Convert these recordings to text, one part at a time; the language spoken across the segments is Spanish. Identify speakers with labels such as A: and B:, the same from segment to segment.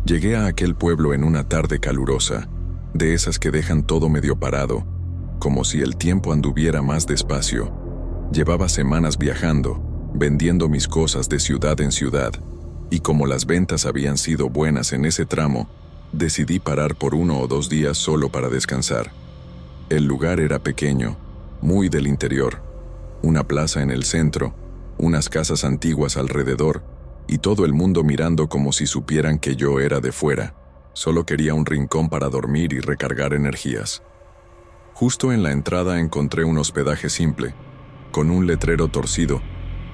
A: Llegué a aquel pueblo en una tarde calurosa, de esas que dejan todo medio parado, como si el tiempo anduviera más despacio. Llevaba semanas viajando, vendiendo mis cosas de ciudad en ciudad, y como las ventas habían sido buenas en ese tramo, decidí parar por 1 o 2 días solo para descansar. El lugar era pequeño, muy del interior, una plaza en el centro, unas casas antiguas alrededor, y todo el mundo mirando como si supieran que yo era de fuera. Solo quería un rincón para dormir y recargar energías. Justo en la entrada encontré un hospedaje simple, con un letrero torcido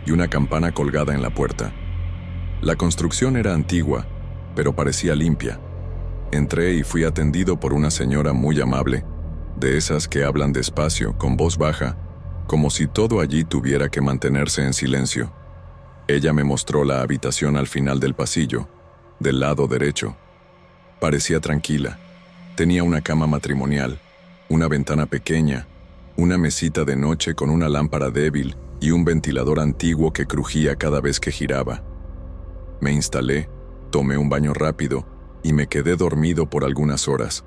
A: y una campana colgada en la puerta. La construcción era antigua, pero parecía limpia. Entré y fui atendido por una señora muy amable, de esas que hablan despacio, con voz baja, como si todo allí tuviera que mantenerse en silencio. Ella me mostró la habitación al final del pasillo, del lado derecho. Parecía tranquila. Tenía una cama matrimonial, una ventana pequeña, una mesita de noche con una lámpara débil y un ventilador antiguo que crujía cada vez que giraba. Me instalé, tomé un baño rápido y me quedé dormido por algunas horas.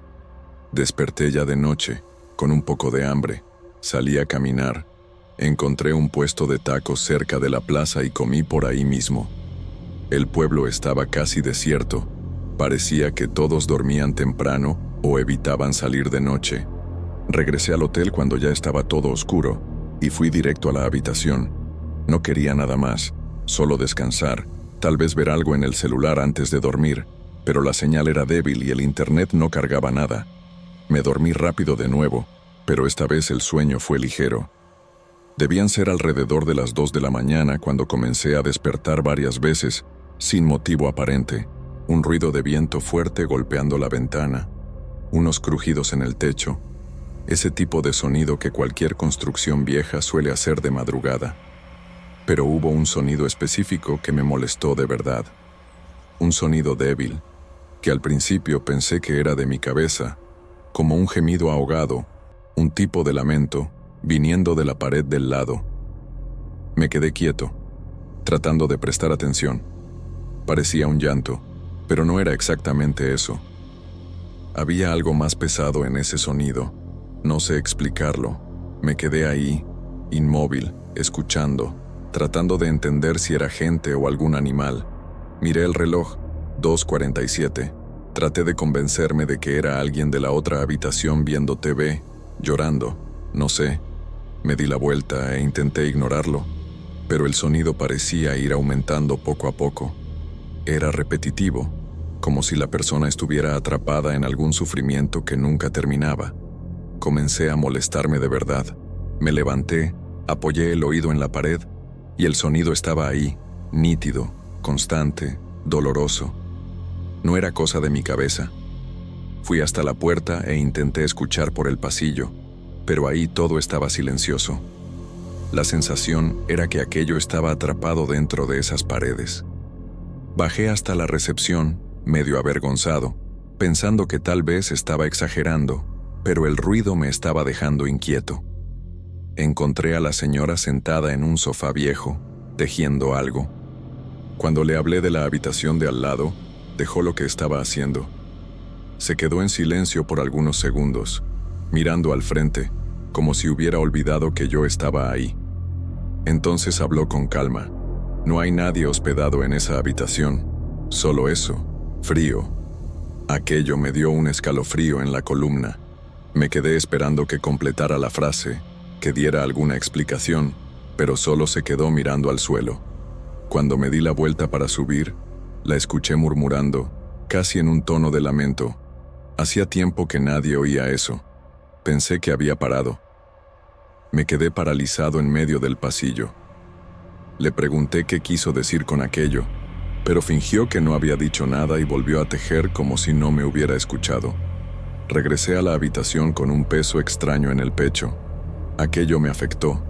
A: Desperté ya de noche, con un poco de hambre. Salí a caminar. Encontré un puesto de tacos cerca de la plaza y comí por ahí mismo. El pueblo estaba casi desierto. Parecía que todos dormían temprano o evitaban salir de noche. Regresé al hotel cuando ya estaba todo oscuro y fui directo a la habitación. No quería nada más, solo descansar, tal vez ver algo en el celular antes de dormir, pero la señal era débil y el internet no cargaba nada. Me dormí rápido de nuevo, pero esta vez el sueño fue ligero. Debían ser alrededor de las 2 de la mañana cuando comencé a despertar varias veces, sin motivo aparente. Un ruido de viento fuerte golpeando la ventana, unos crujidos en el techo, ese tipo de sonido que cualquier construcción vieja suele hacer de madrugada. Pero hubo un sonido específico que me molestó de verdad. Un sonido débil, que al principio pensé que era de mi cabeza, como un gemido ahogado, un tipo de lamento, viniendo de la pared del lado. Me quedé quieto, tratando de prestar atención. Parecía un llanto, pero no era exactamente eso. Había algo más pesado en ese sonido. No sé explicarlo. Me quedé ahí, inmóvil, escuchando, tratando de entender si era gente o algún animal. Miré el reloj, 2:47. Traté de convencerme de que era alguien de la otra habitación viendo TV, llorando, no sé. Me di la vuelta e intenté ignorarlo, pero el sonido parecía ir aumentando poco a poco. Era repetitivo, como si la persona estuviera atrapada en algún sufrimiento que nunca terminaba. Comencé a molestarme de verdad. Me levanté, apoyé el oído en la pared, y el sonido estaba ahí, nítido, constante, doloroso. No era cosa de mi cabeza. Fui hasta la puerta e intenté escuchar por el pasillo, pero ahí todo estaba silencioso. La sensación era que aquello estaba atrapado dentro de esas paredes. Bajé hasta la recepción, medio avergonzado, pensando que tal vez estaba exagerando, pero el ruido me estaba dejando inquieto. Encontré a la señora sentada en un sofá viejo, tejiendo algo. Cuando le hablé de la habitación de al lado, dejó lo que estaba haciendo. Se quedó en silencio por algunos segundos, mirando al frente, como si hubiera olvidado que yo estaba ahí. Entonces habló con calma. No hay nadie hospedado en esa habitación, solo eso, frío. Aquello me dio un escalofrío en la columna. Me quedé esperando que completara la frase, que diera alguna explicación, pero solo se quedó mirando al suelo. Cuando me di la vuelta para subir, la escuché murmurando, casi en un tono de lamento. Hacía tiempo que nadie oía eso. Pensé que había parado. Me quedé paralizado en medio del pasillo. Le pregunté qué quiso decir con aquello, pero fingió que no había dicho nada y volvió a tejer como si no me hubiera escuchado. Regresé a la habitación con un peso extraño en el pecho. Aquello me afectó.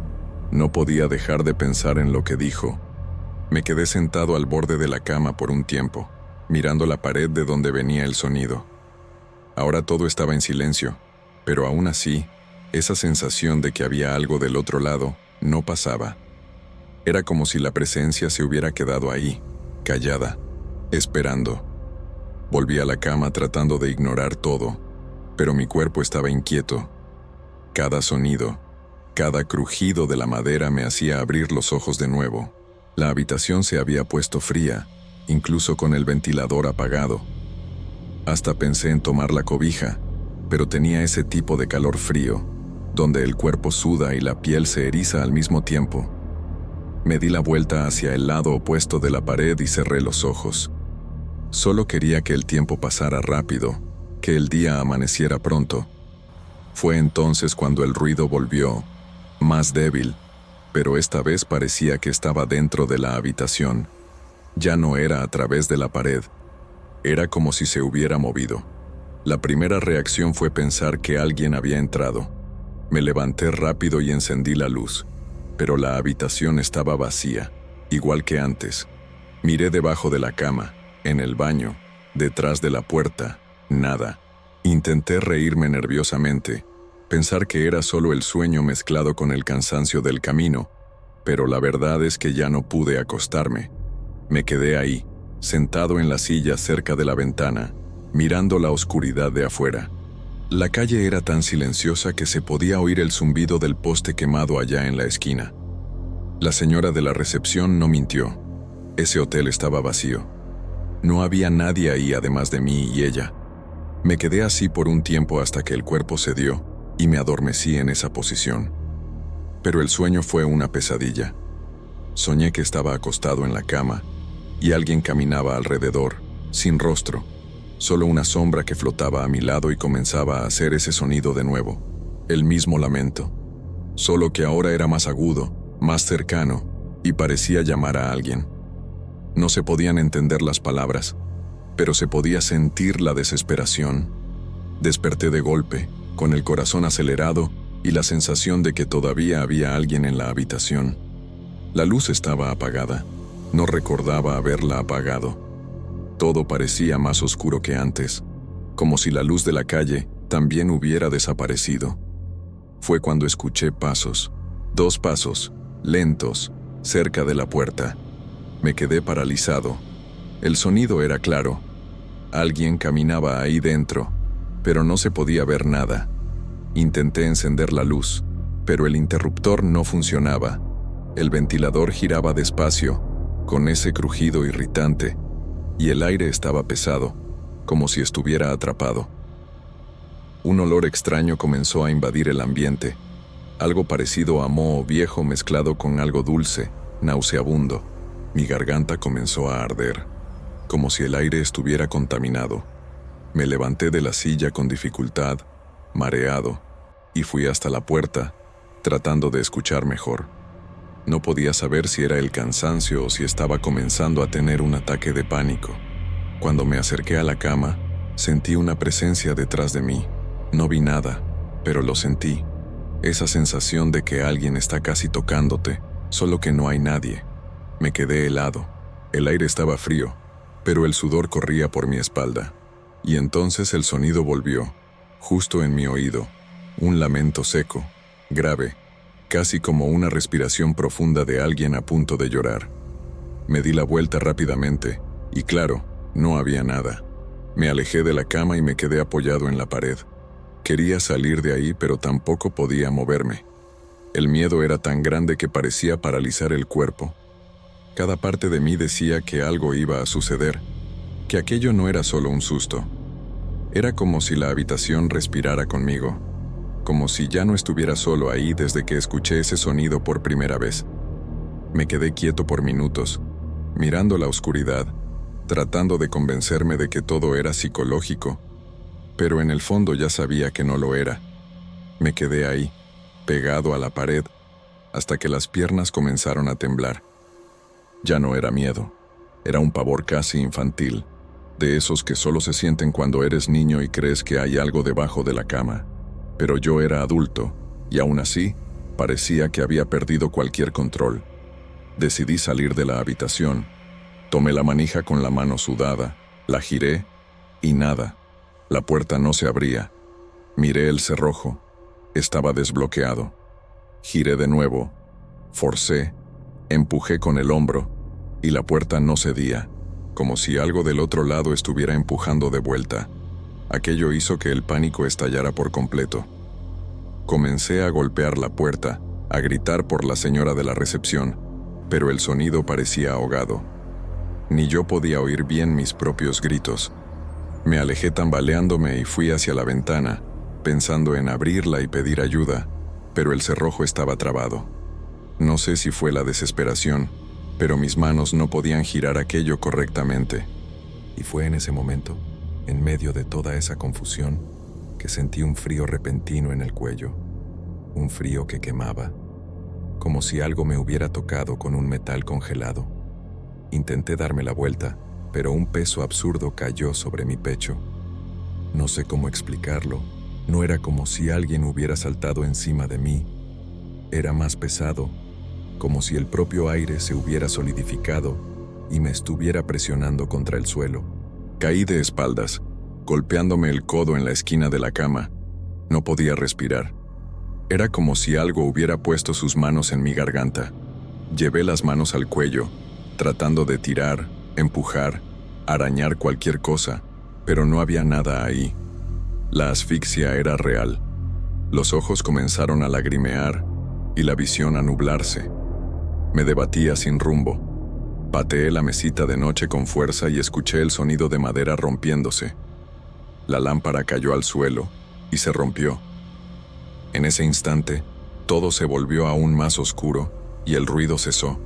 A: No podía dejar de pensar en lo que dijo. Me quedé sentado al borde de la cama por un tiempo, mirando la pared de donde venía el sonido. Ahora todo estaba en silencio, pero aún así, esa sensación de que había algo del otro lado no pasaba. Era como si la presencia se hubiera quedado ahí, callada, esperando. Volví a la cama tratando de ignorar todo, pero mi cuerpo estaba inquieto. Cada sonido, cada crujido de la madera me hacía abrir los ojos de nuevo. La habitación se había puesto fría, incluso con el ventilador apagado. Hasta pensé en tomar la cobija, pero tenía ese tipo de calor frío, donde el cuerpo suda y la piel se eriza al mismo tiempo. Me di la vuelta hacia el lado opuesto de la pared y cerré los ojos. Solo quería que el tiempo pasara rápido, que el día amaneciera pronto. Fue entonces cuando el ruido volvió, más débil, pero esta vez parecía que estaba dentro de la habitación. Ya no era a través de la pared. Era como si se hubiera movido. La primera reacción fue pensar que alguien había entrado. Me levanté rápido y encendí la luz, pero la habitación estaba vacía, igual que antes. Miré debajo de la cama, en el baño, detrás de la puerta, nada. Intenté reírme nerviosamente, pensar que era solo el sueño mezclado con el cansancio del camino, pero la verdad es que ya no pude acostarme. Me quedé ahí, sentado en la silla cerca de la ventana, mirando la oscuridad de afuera. La calle era tan silenciosa que se podía oír el zumbido del poste quemado allá en la esquina. La señora de la recepción no mintió. Ese hotel estaba vacío. No había nadie ahí además de mí y ella. Me quedé así por un tiempo hasta que el cuerpo cedió y me adormecí en esa posición. Pero el sueño fue una pesadilla. Soñé que estaba acostado en la cama y alguien caminaba alrededor, sin rostro, solo una sombra que flotaba a mi lado y comenzaba a hacer ese sonido de nuevo, el mismo lamento, solo que ahora era más agudo, más cercano y parecía llamar a alguien. No se podían entender las palabras, pero se podía sentir la desesperación. Desperté de golpe, con el corazón acelerado y la sensación de que todavía había alguien en la habitación. La luz estaba apagada. No recordaba haberla apagado. Todo parecía más oscuro que antes, como si la luz de la calle también hubiera desaparecido. Fue cuando escuché pasos, 2 pasos, lentos, cerca de la puerta. Me quedé paralizado. El sonido era claro. Alguien caminaba ahí dentro, pero no se podía ver nada. Intenté encender la luz, pero el interruptor no funcionaba. El ventilador giraba despacio, con ese crujido irritante, y el aire estaba pesado, como si estuviera atrapado. Un olor extraño comenzó a invadir el ambiente, algo parecido a moho viejo mezclado con algo dulce, nauseabundo. Mi garganta comenzó a arder, como si el aire estuviera contaminado. Me levanté de la silla con dificultad, mareado, y fui hasta la puerta, tratando de escuchar mejor. No podía saber si era el cansancio o si estaba comenzando a tener un ataque de pánico. Cuando me acerqué a la cama, sentí una presencia detrás de mí. No vi nada, pero lo sentí. Esa sensación de que alguien está casi tocándote, solo que no hay nadie. Me quedé helado. El aire estaba frío, pero el sudor corría por mi espalda. Y entonces el sonido volvió, justo en mi oído. Un lamento seco, grave, casi como una respiración profunda de alguien a punto de llorar. Me di la vuelta rápidamente, y claro, no había nada. Me alejé de la cama y me quedé apoyado en la pared. Quería salir de ahí, pero tampoco podía moverme. El miedo era tan grande que parecía paralizar el cuerpo. Cada parte de mí decía que algo iba a suceder, que aquello no era solo un susto. Era como si la habitación respirara conmigo, como si ya no estuviera solo ahí desde que escuché ese sonido por primera vez. Me quedé quieto por minutos, mirando la oscuridad, tratando de convencerme de que todo era psicológico, pero en el fondo ya sabía que no lo era. Me quedé ahí, pegado a la pared, hasta que las piernas comenzaron a temblar. Ya no era miedo, era un pavor casi infantil, de esos que solo se sienten cuando eres niño y crees que hay algo debajo de la cama. Pero yo era adulto, y aún así, parecía que había perdido cualquier control. Decidí salir de la habitación. Tomé la manija con la mano sudada, la giré, y nada. La puerta no se abría. Miré el cerrojo. Estaba desbloqueado. Giré de nuevo. Forcé. Empujé con el hombro, y la puerta no cedía. como si algo del otro lado estuviera empujando de vuelta. Aquello hizo que el pánico estallara por completo. Comencé a golpear la puerta, a gritar por la señora de la recepción, pero el sonido parecía ahogado. Ni yo podía oír bien mis propios gritos. Me alejé tambaleándome y fui hacia la ventana, pensando en abrirla y pedir ayuda, pero el cerrojo estaba trabado. No sé si fue la desesperación, pero mis manos no podían girar aquello correctamente. Y fue en ese momento, en medio de toda esa confusión, que sentí un frío repentino en el cuello, un frío que quemaba, como si algo me hubiera tocado con un metal congelado. Intenté darme la vuelta, pero un peso absurdo cayó sobre mi pecho. No sé cómo explicarlo, no era como si alguien hubiera saltado encima de mí. Era más pesado, como si el propio aire se hubiera solidificado y me estuviera presionando contra el suelo. Caí de espaldas, golpeándome el codo en la esquina de la cama. No podía respirar. Era como si algo hubiera puesto sus manos en mi garganta. Llevé las manos al cuello, tratando de tirar, empujar, arañar cualquier cosa, pero no había nada ahí. La asfixia era real. Los ojos comenzaron a lagrimear y la visión a nublarse. Me debatía sin rumbo. Pateé la mesita de noche con fuerza y escuché el sonido de madera rompiéndose. La lámpara cayó al suelo y se rompió. En ese instante, todo se volvió aún más oscuro y el ruido cesó.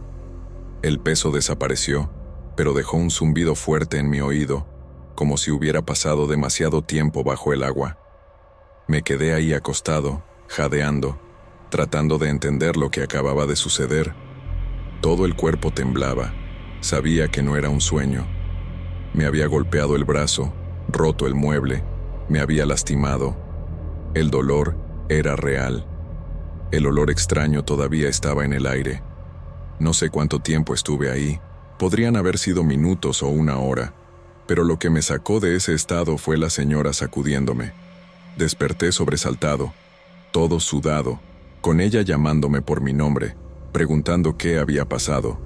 A: El peso desapareció, pero dejó un zumbido fuerte en mi oído, como si hubiera pasado demasiado tiempo bajo el agua. Me quedé ahí acostado, jadeando, tratando de entender lo que acababa de suceder. Todo el cuerpo temblaba. Sabía que no era un sueño. Me había golpeado el brazo, roto el mueble, me había lastimado. El dolor era real. El olor extraño todavía estaba en el aire. No sé cuánto tiempo estuve ahí. Podrían haber sido minutos o una hora, pero lo que me sacó de ese estado fue la señora sacudiéndome. Desperté sobresaltado, todo sudado, con ella llamándome por mi nombre, preguntando qué había pasado.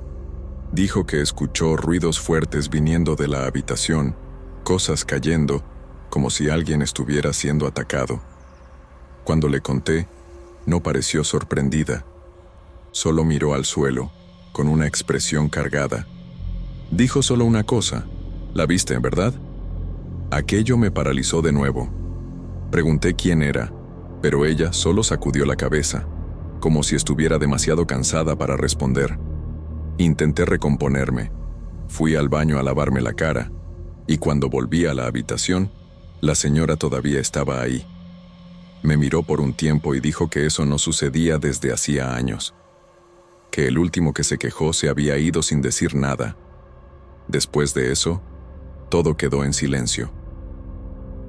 A: Dijo que escuchó ruidos fuertes viniendo de la habitación, cosas cayendo, como si alguien estuviera siendo atacado. Cuando le conté, no pareció sorprendida. Solo miró al suelo, con una expresión cargada. Dijo solo una cosa: ¿la viste, verdad? Aquello me paralizó de nuevo. Pregunté quién era, pero ella solo sacudió la cabeza, como si estuviera demasiado cansada para responder. Intenté recomponerme. Fui al baño a lavarme la cara, y cuando volví a la habitación, la señora todavía estaba ahí. Me miró por un tiempo y dijo que eso no sucedía desde hacía años, que el último que se quejó se había ido sin decir nada. Después de eso, todo quedó en silencio.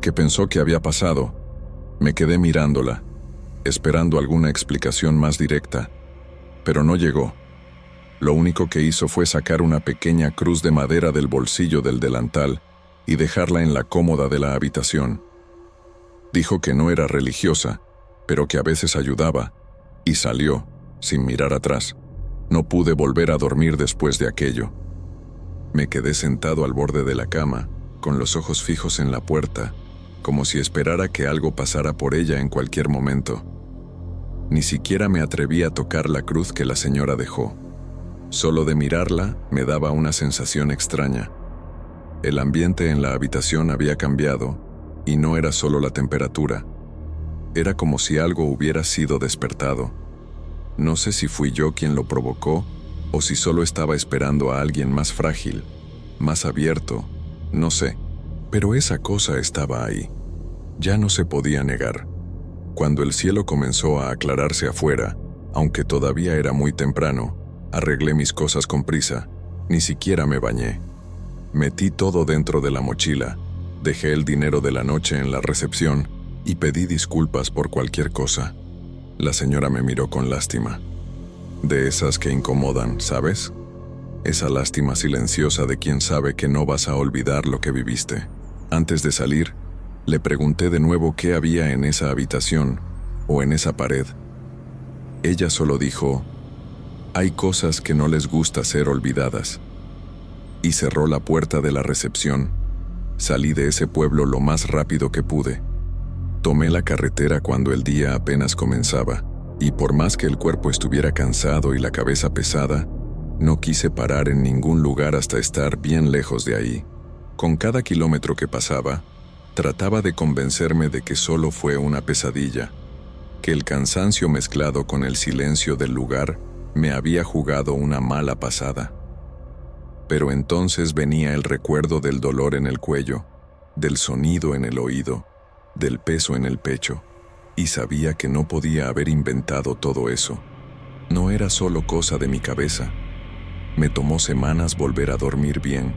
A: ¿Qué pensó que había pasado? Me quedé mirándola, esperando alguna explicación más directa, pero no llegó. Lo único que hizo fue sacar una pequeña cruz de madera del bolsillo del delantal y dejarla en la cómoda de la habitación. Dijo que no era religiosa, pero que a veces ayudaba, y salió, sin mirar atrás. No pude volver a dormir después de aquello. Me quedé sentado al borde de la cama, con los ojos fijos en la puerta, como si esperara que algo pasara por ella en cualquier momento. Ni siquiera me atreví a tocar la cruz que la señora dejó. Solo de mirarla me daba una sensación extraña. El ambiente en la habitación había cambiado, y no era solo la temperatura. Era como si algo hubiera sido despertado. No sé si fui yo quien lo provocó, o si solo estaba esperando a alguien más frágil, más abierto, no sé. Pero esa cosa estaba ahí. Ya no se podía negar. Cuando el cielo comenzó a aclararse afuera, aunque todavía era muy temprano, arreglé mis cosas con prisa. Ni siquiera me bañé. Metí todo dentro de la mochila, dejé el dinero de la noche en la recepción y pedí disculpas por cualquier cosa. La señora me miró con lástima. De esas que incomodan, ¿sabes? Esa lástima silenciosa de quien sabe que no vas a olvidar lo que viviste. Antes de salir, le pregunté de nuevo qué había en esa habitación o en esa pared. Ella solo dijo: hay cosas que no les gusta ser olvidadas. y cerró la puerta de la recepción. Salí de ese pueblo lo más rápido que pude. Tomé la carretera cuando el día apenas comenzaba, y por más que el cuerpo estuviera cansado y la cabeza pesada, no quise parar en ningún lugar hasta estar bien lejos de ahí. Con cada kilómetro que pasaba, trataba de convencerme de que solo fue una pesadilla, que el cansancio mezclado con el silencio del lugar me había jugado una mala pasada. Pero entonces venía el recuerdo del dolor en el cuello, del sonido en el oído, del peso en el pecho, y sabía que no podía haber inventado todo eso. No era solo cosa de mi cabeza. Me tomó semanas volver a dormir bien.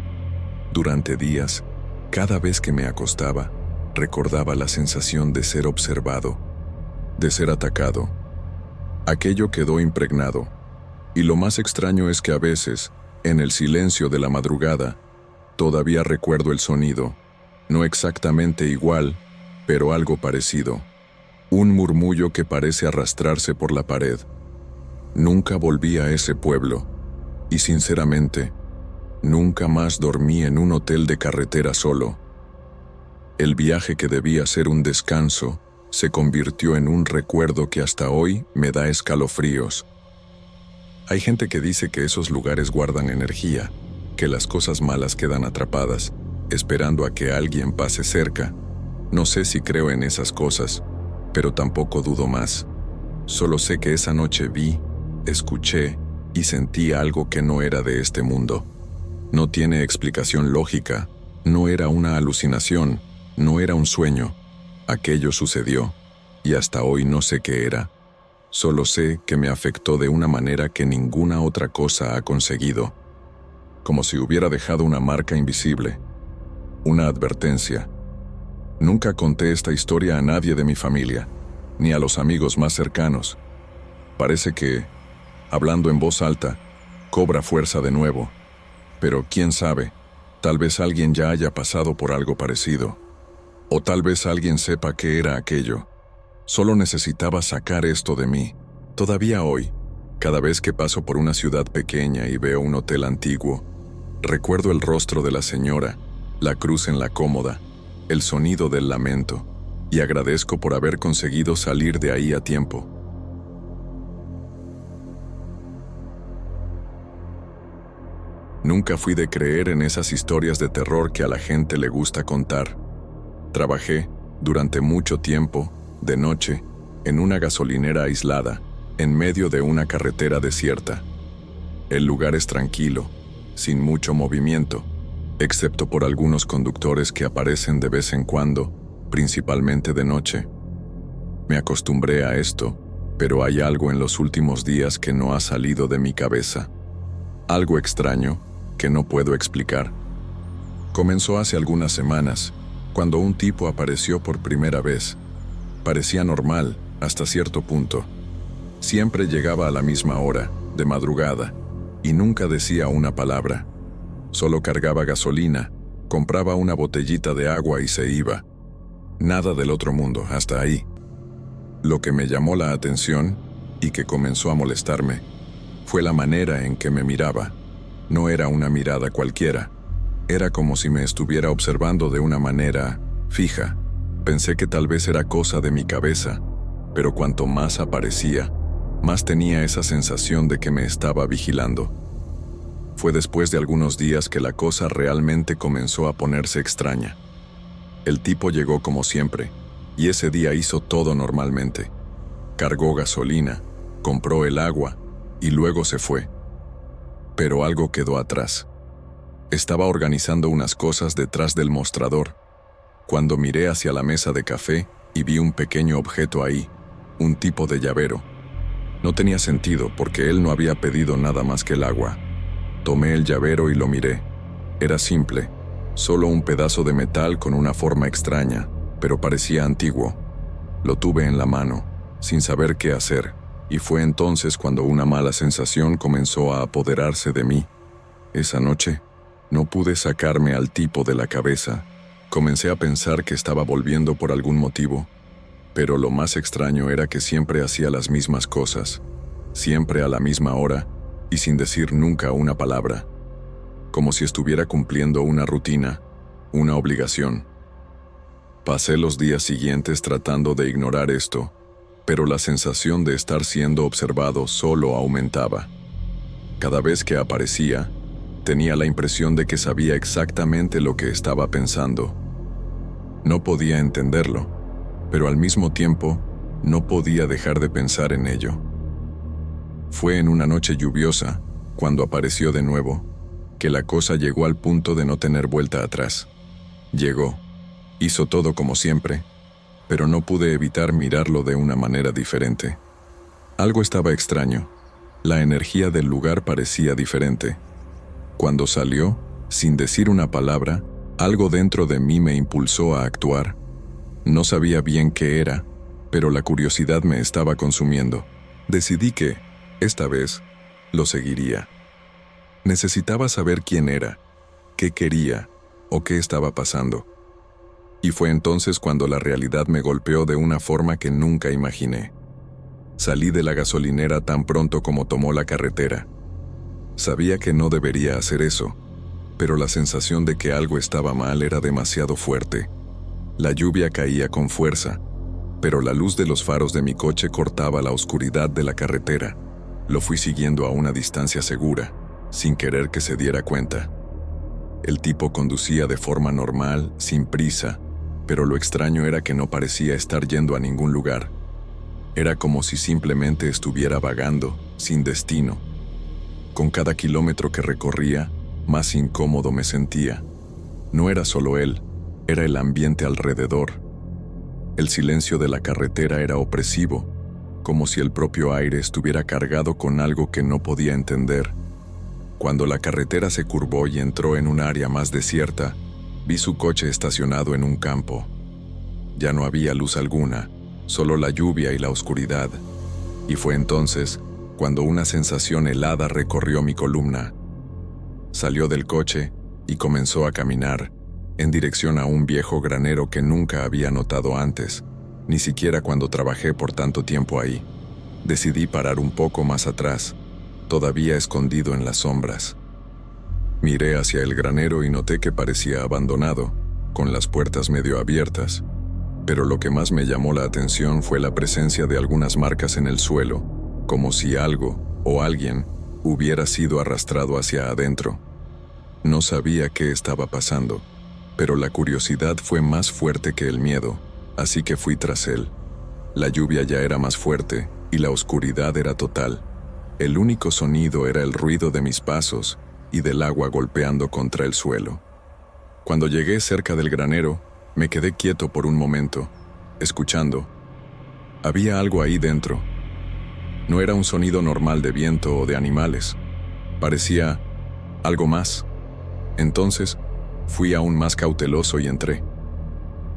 A: Durante días, cada vez que me acostaba, recordaba la sensación de ser observado, de ser atacado. Aquello quedó impregnado, y lo más extraño es que a veces, en el silencio de la madrugada, todavía recuerdo el sonido, no exactamente igual, pero algo parecido. Un murmullo que parece arrastrarse por la pared. Nunca volví a ese pueblo, y sinceramente, nunca más dormí en un hotel de carretera solo. El viaje que debía ser un descanso se convirtió en un recuerdo que hasta hoy me da escalofríos. Hay gente que dice que esos lugares guardan energía, que las cosas malas quedan atrapadas, esperando a que alguien pase cerca. No sé si creo en esas cosas, pero tampoco dudo más. Solo sé que esa noche vi, escuché y sentí algo que no era de este mundo. No tiene explicación lógica, no era una alucinación, no era un sueño. Aquello sucedió, y hasta hoy no sé qué era. Solo sé que me afectó de una manera que ninguna otra cosa ha conseguido. Como si hubiera dejado una marca invisible, una advertencia. Nunca conté esta historia a nadie de mi familia, ni a los amigos más cercanos. Parece que, hablando en voz alta, cobra fuerza de nuevo. Pero quién sabe, tal vez alguien ya haya pasado por algo parecido. O tal vez alguien sepa qué era aquello. Solo necesitaba sacar esto de mí. Todavía hoy, cada vez que paso por una ciudad pequeña y veo un hotel antiguo, recuerdo el rostro de la señora, la cruz en la cómoda, el sonido del lamento, y agradezco por haber conseguido salir de ahí a tiempo. Nunca fui de creer en esas historias de terror que a la gente le gusta contar. Trabajé, durante mucho tiempo, de noche, en una gasolinera aislada, en medio de una carretera desierta. El lugar es tranquilo, sin mucho movimiento, excepto por algunos conductores que aparecen de vez en cuando, principalmente de noche. Me acostumbré a esto, pero hay algo en los últimos días que no ha salido de mi cabeza. Algo extraño que no puedo explicar. Comenzó hace algunas semanas, cuando un tipo apareció por primera vez. Parecía normal, hasta cierto punto. Siempre llegaba a la misma hora, de madrugada, y nunca decía una palabra. Solo cargaba gasolina, compraba una botellita de agua y se iba. Nada del otro mundo, hasta ahí. Lo que me llamó la atención, y que comenzó a molestarme, fue la manera en que me miraba. No era una mirada cualquiera. Era como si me estuviera observando de una manera fija. Pensé que tal vez era cosa de mi cabeza, pero cuanto más aparecía, más tenía esa sensación de que me estaba vigilando. Fue después de algunos días que la cosa realmente comenzó a ponerse extraña. El tipo llegó como siempre, y ese día hizo todo normalmente. Cargó gasolina, compró el agua, y luego se fue. Pero algo quedó atrás. Estaba organizando unas cosas detrás del mostrador, cuando miré hacia la mesa de café y vi un pequeño objeto ahí, un tipo de llavero. No tenía sentido porque él no había pedido nada más que el agua. Tomé el llavero y lo miré. Era simple, solo un pedazo de metal con una forma extraña, pero parecía antiguo. Lo tuve en la mano, sin saber qué hacer, y fue entonces cuando una mala sensación comenzó a apoderarse de mí. Esa noche, no pude sacarme al tipo de la cabeza. Comencé a pensar que estaba volviendo por algún motivo, pero lo más extraño era que siempre hacía las mismas cosas, siempre a la misma hora y sin decir nunca una palabra. como si estuviera cumpliendo una rutina, una obligación. Pasé los días siguientes tratando de ignorar esto, pero la sensación de estar siendo observado solo aumentaba. Cada vez que aparecía, tenía la impresión de que sabía exactamente lo que estaba pensando. No podía entenderlo, pero al mismo tiempo, no podía dejar de pensar en ello. Fue en una noche lluviosa, cuando apareció de nuevo, que la cosa llegó al punto de no tener vuelta atrás. Llegó, hizo todo como siempre, pero no pude evitar mirarlo de una manera diferente. Algo estaba extraño. La energía del lugar parecía diferente. Cuando salió, sin decir una palabra, algo dentro de mí me impulsó a actuar. No sabía bien qué era, pero la curiosidad me estaba consumiendo. Decidí que, esta vez, lo seguiría. Necesitaba saber quién era, qué quería o qué estaba pasando. Y fue entonces cuando la realidad me golpeó de una forma que nunca imaginé. Salí de la gasolinera tan pronto como tomó la carretera. Sabía que no debería hacer eso, pero la sensación de que algo estaba mal era demasiado fuerte. La lluvia caía con fuerza, pero la luz de los faros de mi coche cortaba la oscuridad de la carretera. Lo fui siguiendo a una distancia segura, sin querer que se diera cuenta. El tipo conducía de forma normal, sin prisa, pero lo extraño era que no parecía estar yendo a ningún lugar. Era como si simplemente estuviera vagando, sin destino. Con cada kilómetro que recorría, más incómodo me sentía. No era solo él, era el ambiente alrededor. El silencio de la carretera era opresivo, como si el propio aire estuviera cargado con algo que no podía entender. Cuando la carretera se curvó y entró en un área más desierta, vi su coche estacionado en un campo. Ya no había luz alguna, solo la lluvia y la oscuridad. Y fue entonces cuando una sensación helada recorrió mi columna. Salió del coche y comenzó a caminar, en dirección a un viejo granero que nunca había notado antes, ni siquiera cuando trabajé por tanto tiempo ahí. Decidí parar un poco más atrás, todavía escondido en las sombras. Miré hacia el granero y noté que parecía abandonado, con las puertas medio abiertas, pero lo que más me llamó la atención fue la presencia de algunas marcas en el suelo, como si algo o alguien hubiera sido arrastrado hacia adentro. No sabía qué estaba pasando, pero la curiosidad fue más fuerte que el miedo, así que fui tras él. La lluvia ya era más fuerte y la oscuridad era total. El único sonido era el ruido de mis pasos y del agua golpeando contra el suelo. Cuando llegué cerca del granero, me quedé quieto por un momento, escuchando. Había algo ahí dentro. No era un sonido normal de viento o de animales. Parecía algo más. Entonces, fui aún más cauteloso y entré.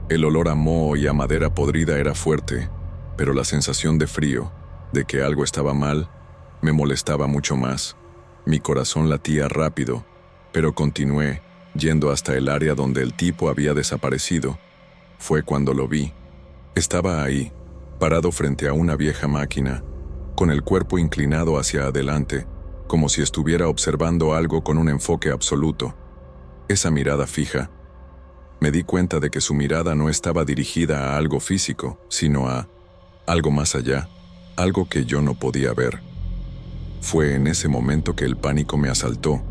A: El olor a moho y a madera podrida era fuerte, pero la sensación de frío, de que algo estaba mal, me molestaba mucho más. Mi corazón latía rápido, pero continué, yendo hasta el área donde el tipo había desaparecido. Fue cuando lo vi. Estaba ahí, parado frente a una vieja máquina, con el cuerpo inclinado hacia adelante, como si estuviera observando algo con un enfoque absoluto. Esa mirada fija. Me di cuenta de que su mirada no estaba dirigida a algo físico, sino a algo más allá, algo que yo no podía ver. Fue en ese momento que el pánico me asaltó,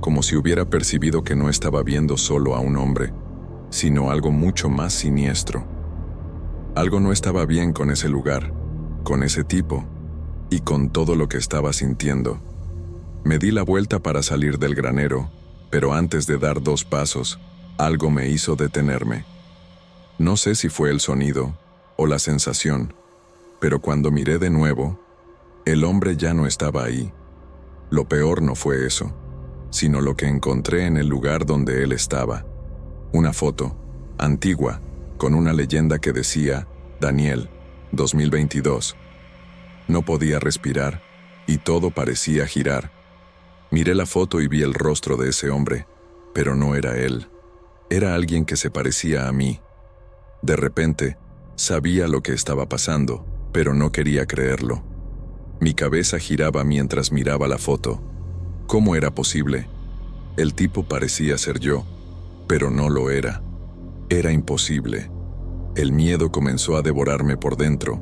A: como si hubiera percibido que no estaba viendo solo a un hombre, sino algo mucho más siniestro. Algo no estaba bien con ese lugar, con ese tipo, y con todo lo que estaba sintiendo. Me di la vuelta para salir del granero, pero antes de dar 2 pasos, algo me hizo detenerme. No sé si fue el sonido o la sensación, pero cuando miré de nuevo, el hombre ya no estaba ahí. Lo peor no fue eso, sino lo que encontré en el lugar donde él estaba. Una foto, antigua, con una leyenda que decía, Daniel, 2022. No podía respirar, y todo parecía girar. Miré la foto y vi el rostro de ese hombre, pero no era él. Era alguien que se parecía a mí. De repente, sabía lo que estaba pasando, pero no quería creerlo. Mi cabeza giraba mientras miraba la foto. ¿Cómo era posible? El tipo parecía ser yo, pero no lo era. Era imposible. El miedo comenzó a devorarme por dentro,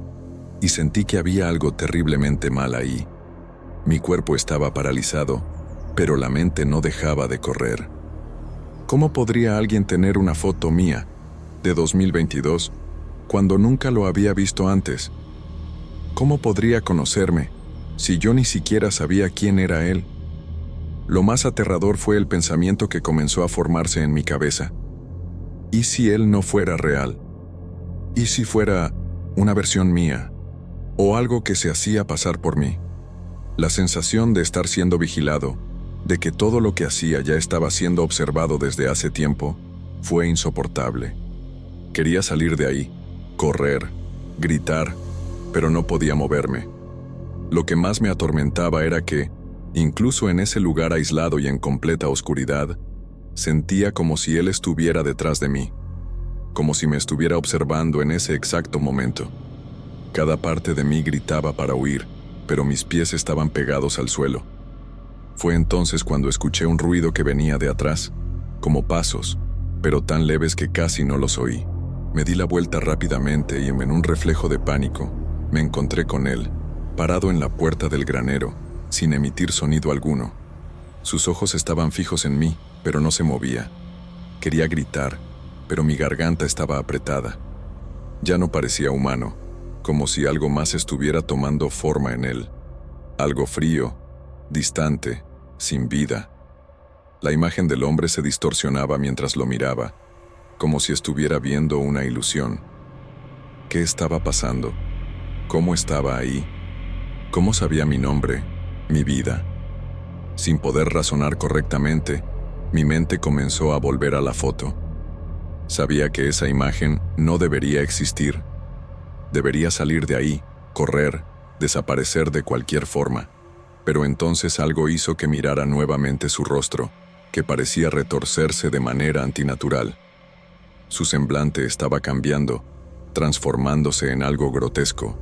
A: y sentí que había algo terriblemente mal ahí. Mi cuerpo estaba paralizado, pero la mente no dejaba de correr. ¿Cómo podría alguien tener una foto mía, de 2022, cuando nunca lo había visto antes? ¿Cómo podría conocerme, si yo ni siquiera sabía quién era él? Lo más aterrador fue el pensamiento que comenzó a formarse en mi cabeza. ¿Y si él no fuera real? ¿Y si fuera una versión mía? ¿O algo que se hacía pasar por mí? La sensación de estar siendo vigilado, de que todo lo que hacía ya estaba siendo observado desde hace tiempo, fue insoportable. Quería salir de ahí, correr, gritar, pero no podía moverme. Lo que más me atormentaba era que, incluso en ese lugar aislado y en completa oscuridad, sentía como si él estuviera detrás de mí, como si me estuviera observando en ese exacto momento. Cada parte de mí gritaba para huir, pero mis pies estaban pegados al suelo. Fue entonces cuando escuché un ruido que venía de atrás, como pasos, pero tan leves que casi no los oí. Me di la vuelta rápidamente y en un reflejo de pánico, me encontré con él, parado en la puerta del granero, sin emitir sonido alguno. Sus ojos estaban fijos en mí, pero no se movía. Quería gritar, pero mi garganta estaba apretada. Ya no parecía humano, como si algo más estuviera tomando forma en él. Algo frío, distante, sin vida. La imagen del hombre se distorsionaba mientras lo miraba, como si estuviera viendo una ilusión. ¿Qué estaba pasando? ¿Cómo estaba ahí? ¿Cómo sabía mi nombre, mi vida? Sin poder razonar correctamente, mi mente comenzó a volver a la foto. Sabía que esa imagen no debería existir. Debería salir de ahí, correr, desaparecer de cualquier forma. Pero entonces algo hizo que mirara nuevamente su rostro, que parecía retorcerse de manera antinatural. Su semblante estaba cambiando, transformándose en algo grotesco.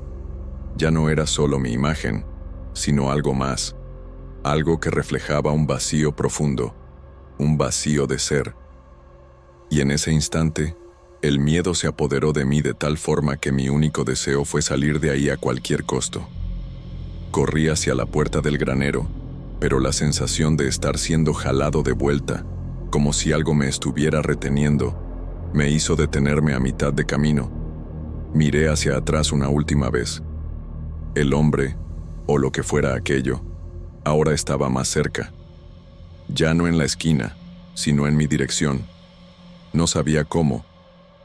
A: Ya no era solo mi imagen, sino algo más, algo que reflejaba un vacío profundo, un vacío de ser. Y en ese instante, el miedo se apoderó de mí de tal forma que mi único deseo fue salir de ahí a cualquier costo. Corrí hacia la puerta del granero, pero la sensación de estar siendo jalado de vuelta, como si algo me estuviera reteniendo, me hizo detenerme a mitad de camino. Miré hacia atrás una última vez. El hombre, o lo que fuera aquello, ahora estaba más cerca. Ya no en la esquina, sino en mi dirección. No sabía cómo,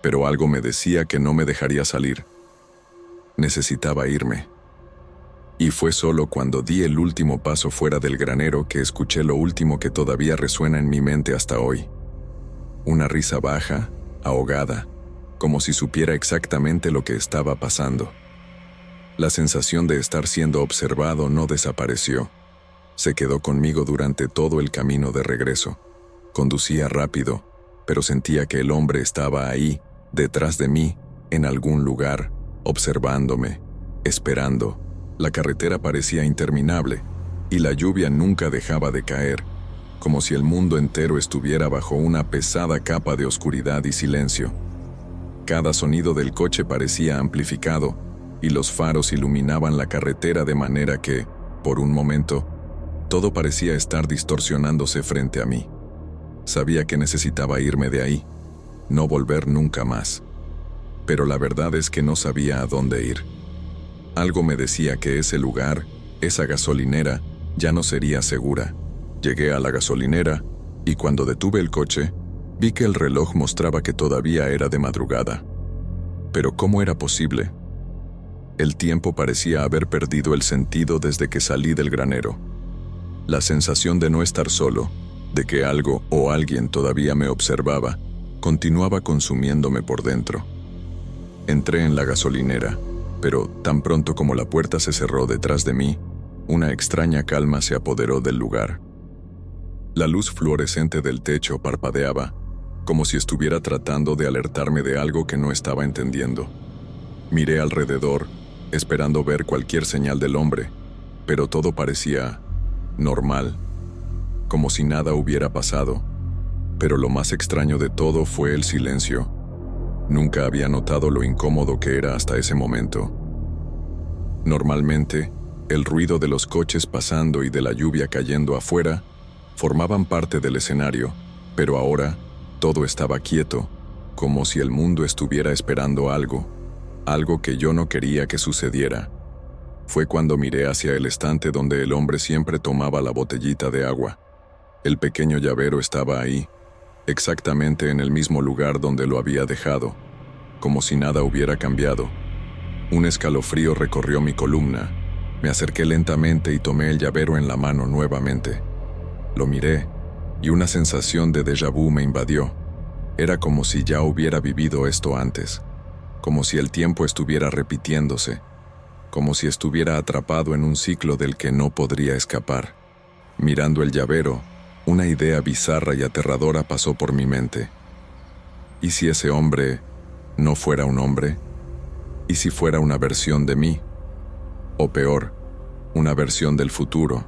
A: pero algo me decía que no me dejaría salir. Necesitaba irme. Y fue solo cuando di el último paso fuera del granero que escuché lo último que todavía resuena en mi mente hasta hoy. Una risa baja, ahogada, como si supiera exactamente lo que estaba pasando. La sensación de estar siendo observado no desapareció. Se quedó conmigo durante todo el camino de regreso. Conducía rápido, pero sentía que el hombre estaba ahí, detrás de mí, en algún lugar, observándome, esperando. La carretera parecía interminable, y la lluvia nunca dejaba de caer, como si el mundo entero estuviera bajo una pesada capa de oscuridad y silencio. Cada sonido del coche parecía amplificado, y los faros iluminaban la carretera de manera que, por un momento, todo parecía estar distorsionándose frente a mí. Sabía que necesitaba irme de ahí, no volver nunca más. Pero la verdad es que no sabía a dónde ir. Algo me decía que ese lugar, esa gasolinera, ya no sería segura. Llegué a la gasolinera, y cuando detuve el coche, vi que el reloj mostraba que todavía era de madrugada. Pero ¿cómo era posible? El tiempo parecía haber perdido el sentido desde que salí del granero. La sensación de no estar solo, de que algo o alguien todavía me observaba, continuaba consumiéndome por dentro. Entré en la gasolinera, pero tan pronto como la puerta se cerró detrás de mí, una extraña calma se apoderó del lugar. La luz fluorescente del techo parpadeaba, como si estuviera tratando de alertarme de algo que no estaba entendiendo. Miré alrededor, esperando ver cualquier señal del hombre, pero todo parecía normal. como si nada hubiera pasado. Pero lo más extraño de todo fue el silencio. Nunca había notado lo incómodo que era hasta ese momento. Normalmente, el ruido de los coches pasando y de la lluvia cayendo afuera formaban parte del escenario, pero ahora todo estaba quieto, como si el mundo estuviera esperando algo que yo no quería que sucediera. Fue cuando miré hacia el estante donde el hombre siempre tomaba la botellita de agua. El pequeño llavero estaba ahí, exactamente en el mismo lugar donde lo había dejado, como si nada hubiera cambiado. Un escalofrío recorrió mi columna. Me acerqué lentamente y tomé el llavero en la mano nuevamente. Lo miré, y una sensación de déjà vu me invadió. Era como si ya hubiera vivido esto antes, como si el tiempo estuviera repitiéndose, como si estuviera atrapado en un ciclo del que no podría escapar. Mirando el llavero, una idea bizarra y aterradora pasó por mi mente. ¿Y si ese hombre no fuera un hombre? ¿Y si fuera una versión de mí? O peor, una versión del futuro,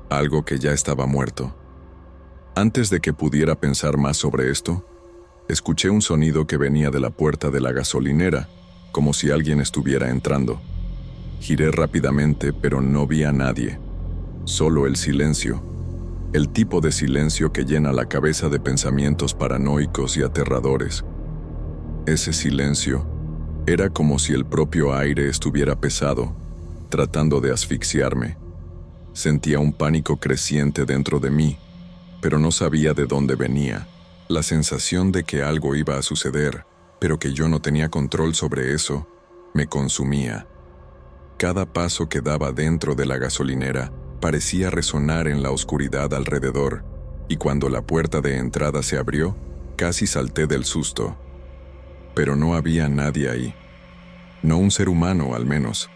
A: algo que ya estaba muerto. Antes de que pudiera pensar más sobre esto, escuché un sonido que venía de la puerta de la gasolinera, como si alguien estuviera entrando. Giré rápidamente, pero no vi a nadie. Solo el silencio. El tipo de silencio que llena la cabeza de pensamientos paranoicos y aterradores. Ese silencio era como si el propio aire estuviera pesado, tratando de asfixiarme. Sentía un pánico creciente dentro de mí, pero no sabía de dónde venía. La sensación de que algo iba a suceder, pero que yo no tenía control sobre eso, me consumía. Cada paso que daba dentro de la gasolinera parecía resonar en la oscuridad alrededor, y cuando la puerta de entrada se abrió, casi salté del susto. Pero no había nadie ahí. No un ser humano, al menos.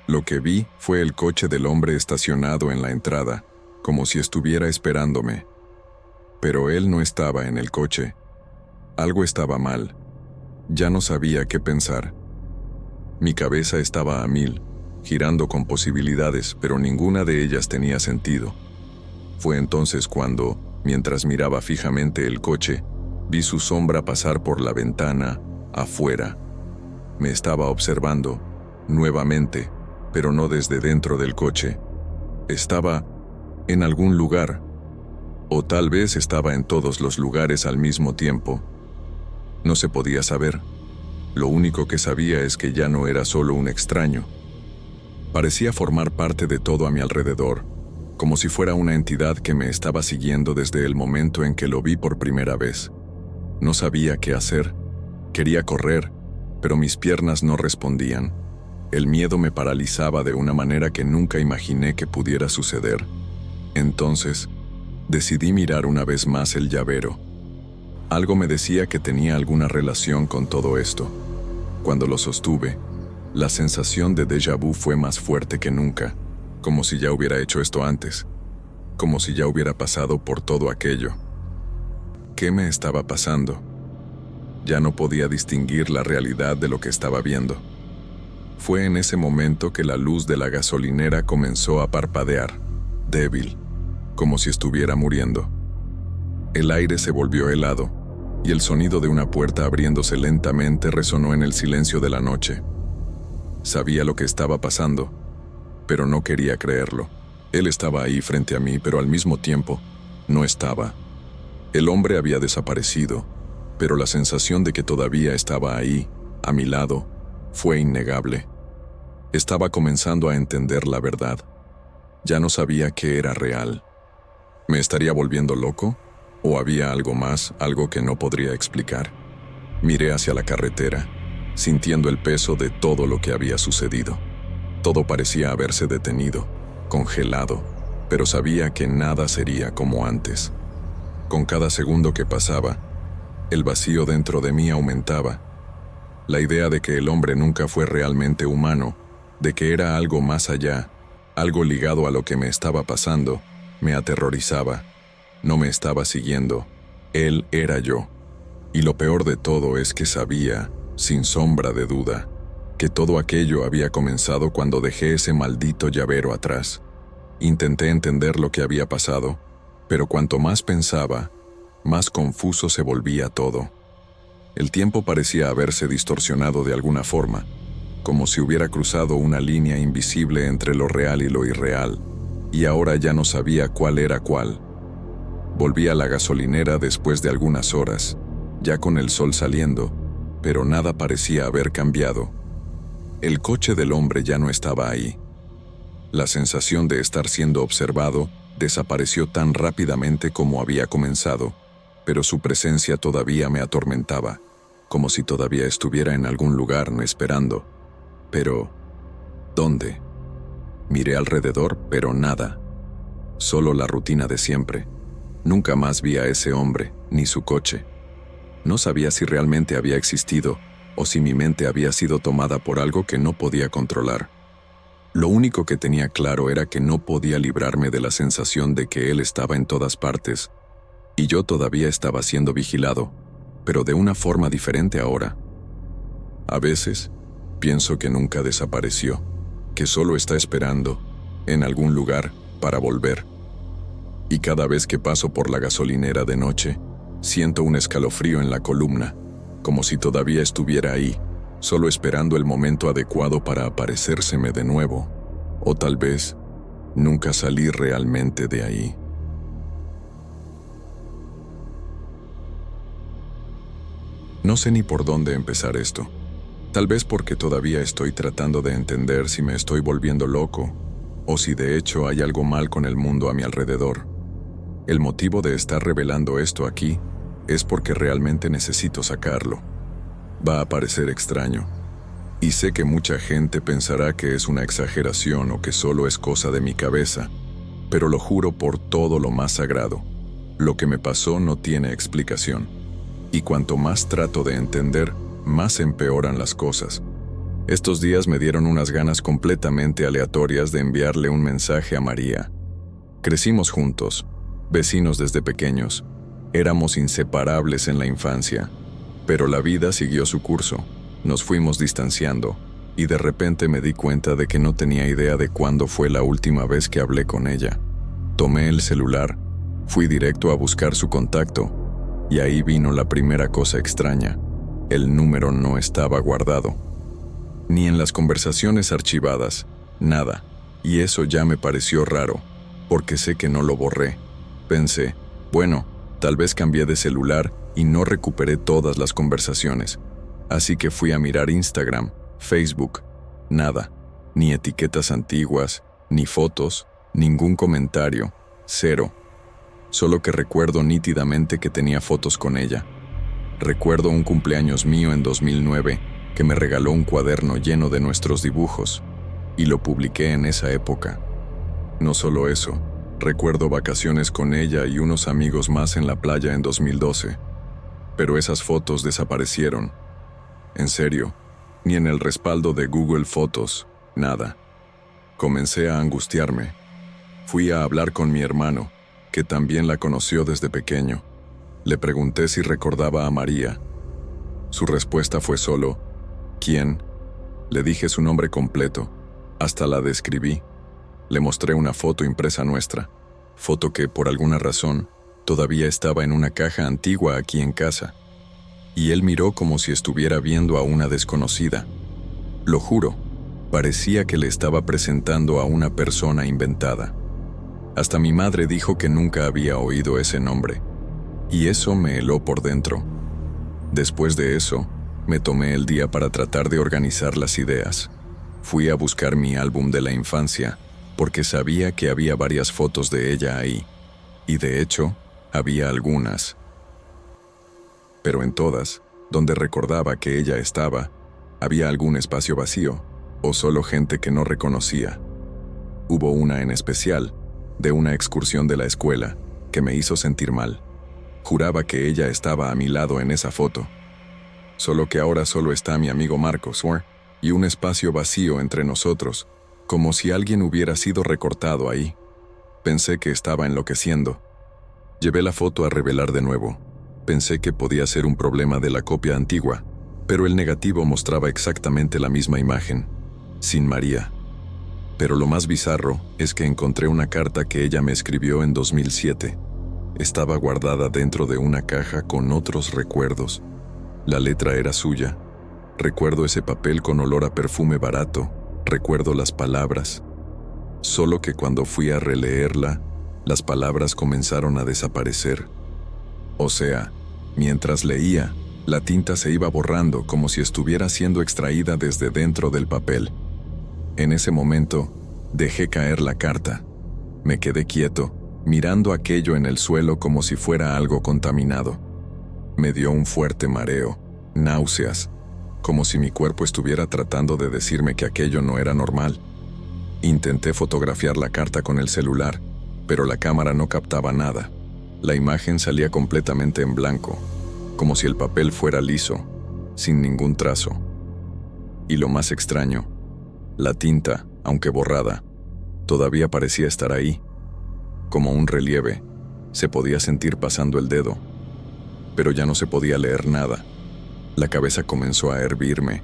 A: Lo que vi fue el coche del hombre estacionado en la entrada, como si estuviera esperándome. Pero él no estaba en el coche. Algo estaba mal. Ya no sabía qué pensar. Mi cabeza estaba a mil, girando con posibilidades, pero ninguna de ellas tenía sentido. Fue entonces cuando, mientras miraba fijamente el coche, vi su sombra pasar por la ventana, afuera. Me estaba observando, nuevamente, pero no desde dentro del coche. Estaba en algún lugar, o tal vez estaba en todos los lugares al mismo tiempo. No se podía saber. Lo único que sabía es que ya no era solo un extraño. Parecía formar parte de todo a mi alrededor, como si fuera una entidad que me estaba siguiendo desde el momento en que lo vi por primera vez. No sabía qué hacer. Quería correr, pero mis piernas no respondían. El miedo me paralizaba de una manera que nunca imaginé que pudiera suceder. Entonces, decidí mirar una vez más el llavero. Algo me decía que tenía alguna relación con todo esto. Cuando lo sostuve, la sensación de déjà vu fue más fuerte que nunca, como si ya hubiera hecho esto antes, como si ya hubiera pasado por todo aquello. ¿Qué me estaba pasando? Ya no podía distinguir la realidad de lo que estaba viendo. Fue en ese momento que la luz de la gasolinera comenzó a parpadear, débil, como si estuviera muriendo. El aire se volvió helado, y el sonido de una puerta abriéndose lentamente resonó en el silencio de la noche. Sabía lo que estaba pasando, pero no quería creerlo. Él estaba ahí frente a mí, pero al mismo tiempo, no estaba. El hombre había desaparecido, pero la sensación de que todavía estaba ahí, a mi lado, fue innegable. Estaba comenzando a entender la verdad. Ya no sabía qué era real. ¿Me estaría volviendo loco? ¿O había algo más, algo que no podría explicar? Miré hacia la carretera, sintiendo el peso de todo lo que había sucedido. Todo parecía haberse detenido, congelado, pero sabía que nada sería como antes. Con cada segundo que pasaba, el vacío dentro de mí aumentaba. La idea de que el hombre nunca fue realmente humano, de que era algo más allá, algo ligado a lo que me estaba pasando, me aterrorizaba. No me estaba siguiendo, él era yo. Y lo peor de todo es que sabía, sin sombra de duda, que todo aquello había comenzado cuando dejé ese maldito llavero atrás. Intenté entender lo que había pasado, Pero cuanto más pensaba, más confuso se volvía todo. El tiempo parecía haberse distorsionado de alguna forma, como si hubiera cruzado una línea invisible entre lo real y lo irreal, y ahora ya no sabía cuál era cuál. Volví a la gasolinera después de algunas horas, ya con el sol saliendo, pero nada parecía haber cambiado. El coche del hombre ya no estaba ahí. La sensación de estar siendo observado desapareció tan rápidamente como había comenzado, pero su presencia todavía me atormentaba, como si todavía estuviera en algún lugar esperando. Pero, ¿dónde? Miré alrededor, pero nada. Solo la rutina de siempre. Nunca más vi a ese hombre, ni su coche. No sabía si realmente había existido, o si mi mente había sido tomada por algo que no podía controlar. Lo único que tenía claro era que no podía librarme de la sensación de que él estaba en todas partes, y yo todavía estaba siendo vigilado, pero de una forma diferente ahora. A veces, pienso que nunca desapareció, que solo está esperando, en algún lugar, para volver. Y cada vez que paso por la gasolinera de noche, siento un escalofrío en la columna, como si todavía estuviera ahí, solo esperando el momento adecuado para aparecérseme de nuevo, o tal vez, nunca salí realmente de ahí. No sé ni por dónde empezar esto. Tal vez porque todavía estoy tratando de entender si me estoy volviendo loco, o si de hecho hay algo mal con el mundo a mi alrededor. El motivo de estar revelando esto aquí es porque realmente necesito sacarlo. Va a parecer extraño, y sé que mucha gente pensará que es una exageración o que solo es cosa de mi cabeza, pero lo juro por todo lo más sagrado. Lo que me pasó no tiene explicación, y cuanto más trato de entender, más empeoran las cosas. Estos días me dieron unas ganas completamente aleatorias de enviarle un mensaje a María. Crecimos juntos, vecinos desde pequeños, éramos inseparables en la infancia, pero la vida siguió su curso, nos fuimos distanciando, y de repente me di cuenta de que no tenía idea de cuándo fue la última vez que hablé con ella. Tomé el celular, fui directo a buscar su contacto, y ahí vino la primera cosa extraña. El número no estaba guardado. Ni en las conversaciones archivadas, nada, y eso ya me pareció raro, porque sé que no lo borré. Pensé, bueno, tal vez cambié de celular y no recuperé todas las conversaciones. Así que fui a mirar Instagram, Facebook, nada, ni etiquetas antiguas, ni fotos, ningún comentario, cero. Solo que recuerdo nítidamente que tenía fotos con ella. Recuerdo un cumpleaños mío en 2009 que me regaló un cuaderno lleno de nuestros dibujos, y lo publiqué en esa época. No solo eso, recuerdo vacaciones con ella y unos amigos más en la playa en 2012. Pero esas fotos desaparecieron. En serio, ni en el respaldo de Google Fotos, nada. Comencé a angustiarme. Fui a hablar con mi hermano, que también la conoció desde pequeño. Le pregunté si recordaba a María. Su respuesta fue solo, ¿quién? Le dije su nombre completo, hasta la describí. Le mostré una foto impresa nuestra, foto que, por alguna razón, todavía estaba en una caja antigua aquí en casa. Y él miró como si estuviera viendo a una desconocida. Lo juro, parecía que le estaba presentando a una persona inventada. Hasta mi madre dijo que nunca había oído ese nombre, y eso me heló por dentro. Después de eso, me tomé el día para tratar de organizar las ideas. Fui a buscar mi álbum de la infancia, porque sabía que había varias fotos de ella ahí, y de hecho, había algunas. Pero en todas, donde recordaba que ella estaba, había algún espacio vacío, o solo gente que no reconocía. Hubo una en especial, de una excursión de la escuela, que me hizo sentir mal. Juraba que ella estaba a mi lado en esa foto. Solo que ahora solo está mi amigo Marcos, y un espacio vacío entre nosotros, como si alguien hubiera sido recortado ahí. Pensé que estaba enloqueciendo. Llevé la foto a revelar de nuevo. Pensé que podía ser un problema de la copia antigua, pero el negativo mostraba exactamente la misma imagen, sin María. Pero lo más bizarro es que encontré una carta que ella me escribió en 2007, Estaba guardada dentro de una caja con otros recuerdos. La letra era suya. Recuerdo ese papel con olor a perfume barato. Recuerdo las palabras. Solo que cuando fui a releerla, las palabras comenzaron a desaparecer. O sea, mientras leía, la tinta se iba borrando como si estuviera siendo extraída desde dentro del papel. En ese momento, dejé caer la carta. Me quedé quieto, mirando aquello en el suelo como si fuera algo contaminado. Me dio un fuerte mareo, náuseas, como si mi cuerpo estuviera tratando de decirme que aquello no era normal. Intenté fotografiar la carta con el celular, pero la cámara no captaba nada. La imagen salía completamente en blanco, como si el papel fuera liso, sin ningún trazo. Y lo más extraño, la tinta, aunque borrada, todavía parecía estar ahí. Como un relieve, se podía sentir pasando el dedo, pero ya no se podía leer nada. La cabeza comenzó a hervirme.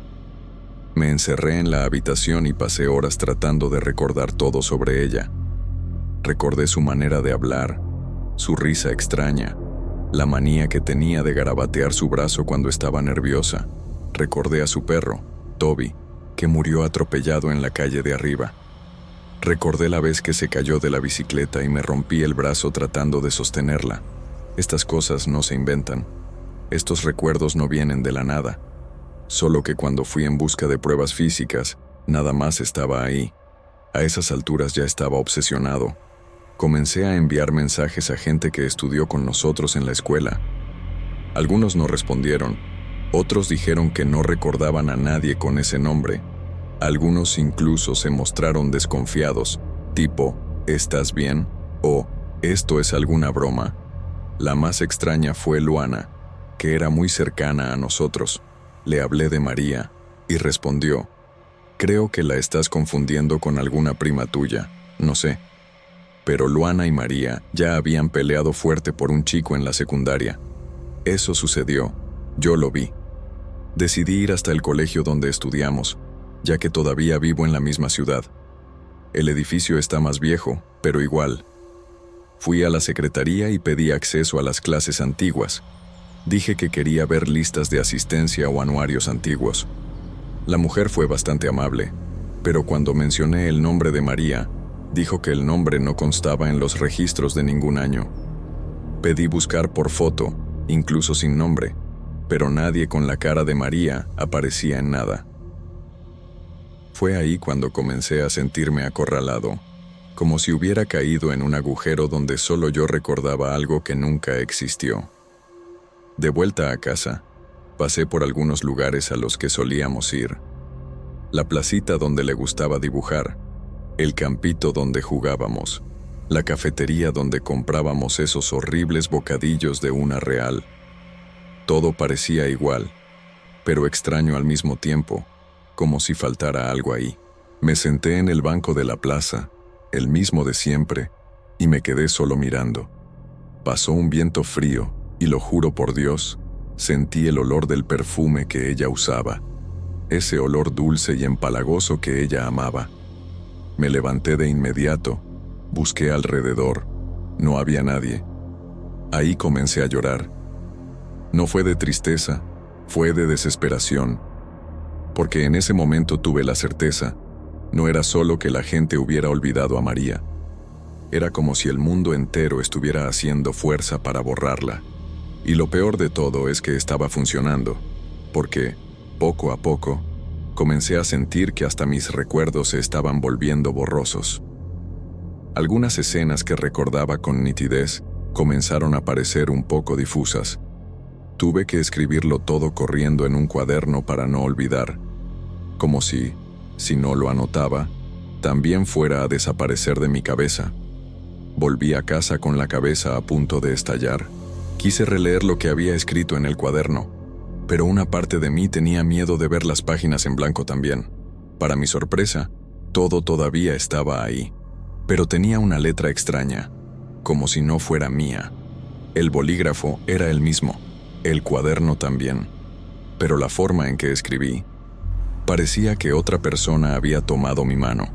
A: Me encerré en la habitación y pasé horas tratando de recordar todo sobre ella. Recordé su manera de hablar, su risa extraña, la manía que tenía de garabatear su brazo cuando estaba nerviosa. Recordé a su perro, Toby, que murió atropellado en la calle de arriba. Recordé la vez que se cayó de la bicicleta y me rompí el brazo tratando de sostenerla. Estas cosas no se inventan. Estos recuerdos no vienen de la nada. Solo que cuando fui en busca de pruebas físicas, nada más estaba ahí. A esas alturas ya estaba obsesionado. Comencé a enviar mensajes a gente que estudió con nosotros en la escuela. Algunos no respondieron. Otros dijeron que no recordaban a nadie con ese nombre. Algunos incluso se mostraron desconfiados, tipo, ¿estás bien? O, ¿esto es alguna broma? La más extraña fue Luana, que era muy cercana a nosotros. Le hablé de María, y respondió, creo que la estás confundiendo con alguna prima tuya, no sé. Pero Luana y María ya habían peleado fuerte por un chico en la secundaria. Eso sucedió, yo lo vi. Decidí ir hasta el colegio donde estudiamos, ya que todavía vivo en la misma ciudad. El edificio está más viejo, pero igual. Fui a la secretaría y pedí acceso a las clases antiguas. Dije que quería ver listas de asistencia o anuarios antiguos. La mujer fue bastante amable, pero cuando mencioné el nombre de María, dijo que el nombre no constaba en los registros de ningún año. Pedí buscar por foto, incluso sin nombre, pero nadie con la cara de María aparecía en nada. Fue ahí cuando comencé a sentirme acorralado, como si hubiera caído en un agujero donde solo yo recordaba algo que nunca existió. De vuelta a casa, pasé por algunos lugares a los que solíamos ir. La placita donde le gustaba dibujar, el campito donde jugábamos, la cafetería donde comprábamos esos horribles bocadillos de una real. Todo parecía igual, pero extraño al mismo tiempo, como si faltara algo ahí. Me senté en el banco de la plaza, el mismo de siempre, y me quedé solo mirando. Pasó un viento frío, y lo juro por Dios, sentí el olor del perfume que ella usaba, ese olor dulce y empalagoso que ella amaba. Me levanté de inmediato, busqué alrededor, no había nadie. Ahí comencé a llorar. No fue de tristeza, fue de desesperación, porque en ese momento tuve la certeza, no era solo que la gente hubiera olvidado a María, era como si el mundo entero estuviera haciendo fuerza para borrarla. Y lo peor de todo es que estaba funcionando, porque, poco a poco, comencé a sentir que hasta mis recuerdos se estaban volviendo borrosos. Algunas escenas que recordaba con nitidez comenzaron a parecer un poco difusas. Tuve que escribirlo todo corriendo en un cuaderno para no olvidar, como si no lo anotaba, también fuera a desaparecer de mi cabeza. Volví a casa con la cabeza a punto de estallar. Quise releer lo que había escrito en el cuaderno, pero una parte de mí tenía miedo de ver las páginas en blanco también. Para mi sorpresa, todo todavía estaba ahí, pero tenía una letra extraña, como si no fuera mía. El bolígrafo era el mismo, el cuaderno también, pero la forma en que escribí, parecía que otra persona había tomado mi mano.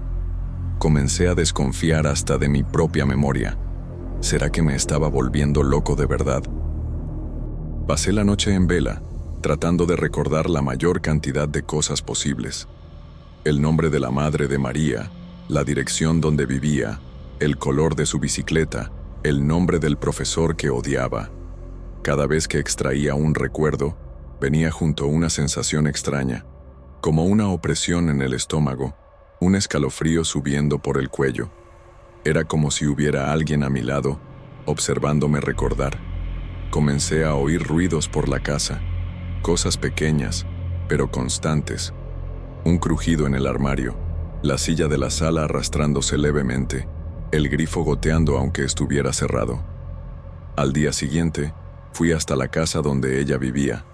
A: Comencé a desconfiar hasta de mi propia memoria. ¿Será que me estaba volviendo loco de verdad? Pasé la noche en vela, tratando de recordar la mayor cantidad de cosas posibles. El nombre de la madre de María, la dirección donde vivía, el color de su bicicleta, el nombre del profesor que odiaba. Cada vez que extraía un recuerdo, venía junto una sensación extraña, como una opresión en el estómago, un escalofrío subiendo por el cuello. Era como si hubiera alguien a mi lado, observándome recordar. Comencé a oír ruidos por la casa, cosas pequeñas, pero constantes. Un crujido en el armario, la silla de la sala arrastrándose levemente, el grifo goteando aunque estuviera cerrado. Al día siguiente, fui hasta la casa donde ella vivía.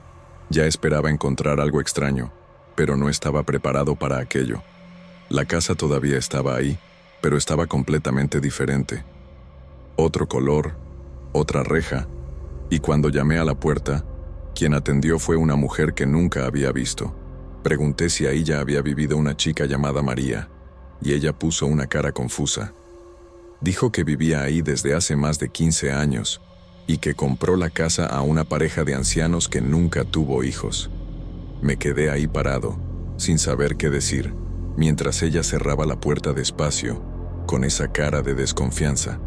A: Ya esperaba encontrar algo extraño, pero no estaba preparado para aquello. La casa todavía estaba ahí, pero estaba completamente diferente. Otro color, otra reja, y cuando llamé a la puerta, quien atendió fue una mujer que nunca había visto. Pregunté si ahí ya había vivido una chica llamada María, y ella puso una cara confusa. Dijo que vivía ahí desde hace más de 15 años, y que compró la casa a una pareja de ancianos que nunca tuvo hijos. Me quedé ahí parado, sin saber qué decir, mientras ella cerraba la puerta despacio, con esa cara de desconfianza.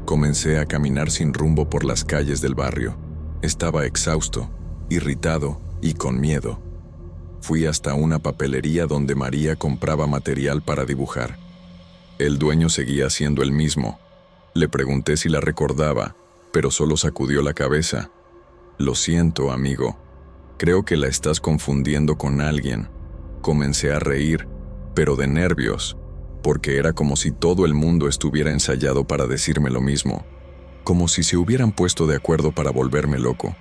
A: Comencé a caminar sin rumbo por las calles del barrio. Estaba exhausto, irritado y con miedo. Fui hasta una papelería donde María compraba material para dibujar. El dueño seguía siendo el mismo. Le pregunté si la recordaba, pero solo sacudió la cabeza. Lo siento, amigo. Creo que la estás confundiendo con alguien. Comencé a reír, pero de nervios, porque era como si todo el mundo estuviera ensayado para decirme lo mismo, como si se hubieran puesto de acuerdo para volverme loco.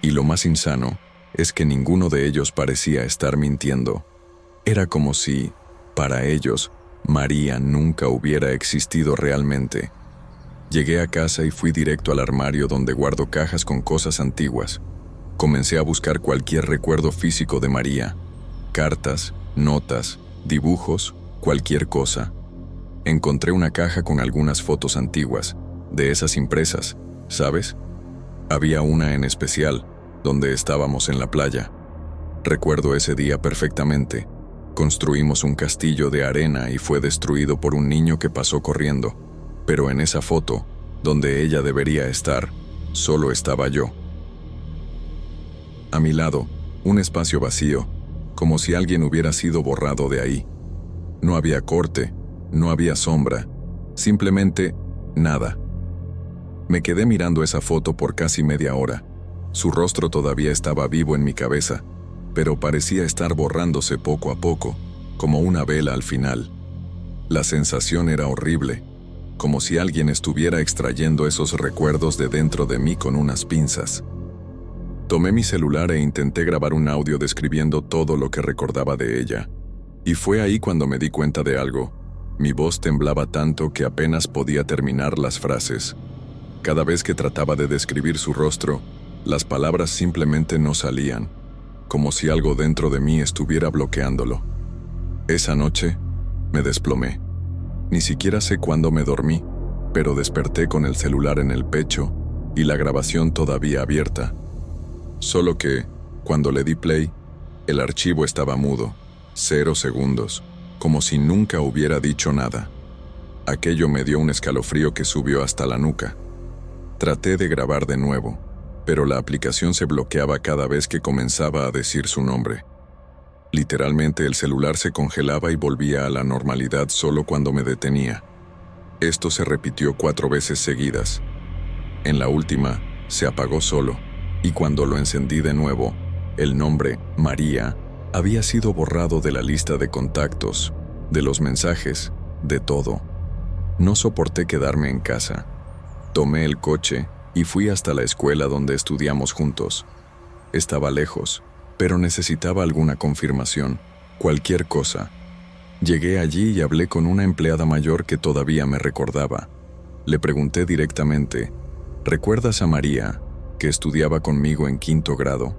A: Y lo más insano es que ninguno de ellos parecía estar mintiendo. Era como si, para ellos, María nunca hubiera existido realmente. Llegué a casa y fui directo al armario donde guardo cajas con cosas antiguas. Comencé a buscar cualquier recuerdo físico de María. Cartas, notas, dibujos, cualquier cosa. Encontré una caja con algunas fotos antiguas, de esas impresas, ¿sabes? Había una en especial, donde estábamos en la playa. Recuerdo ese día perfectamente. Construimos un castillo de arena y fue destruido por un niño que pasó corriendo. Pero en esa foto, donde ella debería estar, solo estaba yo. A mi lado, un espacio vacío, como si alguien hubiera sido borrado de ahí. No había corte, no había sombra, simplemente nada. Me quedé mirando esa foto por casi media hora. Su rostro todavía estaba vivo en mi cabeza, pero parecía estar borrándose poco a poco, como una vela al final. La sensación era horrible, como si alguien estuviera extrayendo esos recuerdos de dentro de mí con unas pinzas. Tomé mi celular e intenté grabar un audio describiendo todo lo que recordaba de ella. Y fue ahí cuando me di cuenta de algo. Mi voz temblaba tanto que apenas podía terminar las frases. Cada vez que trataba de describir su rostro, las palabras simplemente no salían, como si algo dentro de mí estuviera bloqueándolo. Esa noche, me desplomé. Ni siquiera sé cuándo me dormí, pero desperté con el celular en el pecho y la grabación todavía abierta. Solo que, cuando le di play, el archivo estaba mudo, 0 segundos, como si nunca hubiera dicho nada. Aquello me dio un escalofrío que subió hasta la nuca. Traté de grabar de nuevo, pero la aplicación se bloqueaba cada vez que comenzaba a decir su nombre. Literalmente el celular se congelaba y volvía a la normalidad solo cuando me detenía. Esto se repitió 4 veces seguidas. En la última, se apagó solo, y cuando lo encendí de nuevo, el nombre, María, había sido borrado de la lista de contactos, de los mensajes, de todo. No soporté quedarme en casa. Tomé el coche y fui hasta la escuela donde estudiamos juntos. Estaba lejos, pero necesitaba alguna confirmación, cualquier cosa. Llegué allí y hablé con una empleada mayor que todavía me recordaba. Le pregunté directamente, ¿recuerdas a María, que estudiaba conmigo en 5º grado?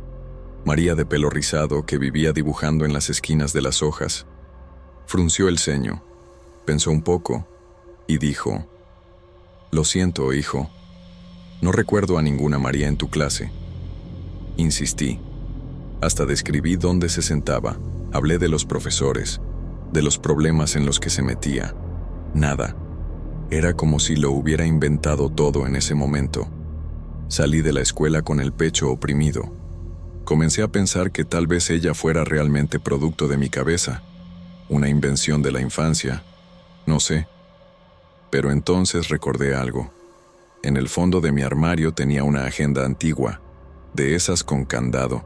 A: María de pelo rizado que vivía dibujando en las esquinas de las hojas. Frunció el ceño, pensó un poco y dijo, Lo siento, hijo. No recuerdo a ninguna María en tu clase. Insistí. Hasta describí dónde se sentaba. Hablé de los profesores, de los problemas en los que se metía. Nada. Era como si lo hubiera inventado todo en ese momento. Salí de la escuela con el pecho oprimido. Comencé a pensar que tal vez ella fuera realmente producto de mi cabeza, una invención de la infancia, no sé. Pero entonces recordé algo. En el fondo de mi armario tenía una agenda antigua, de esas con candado,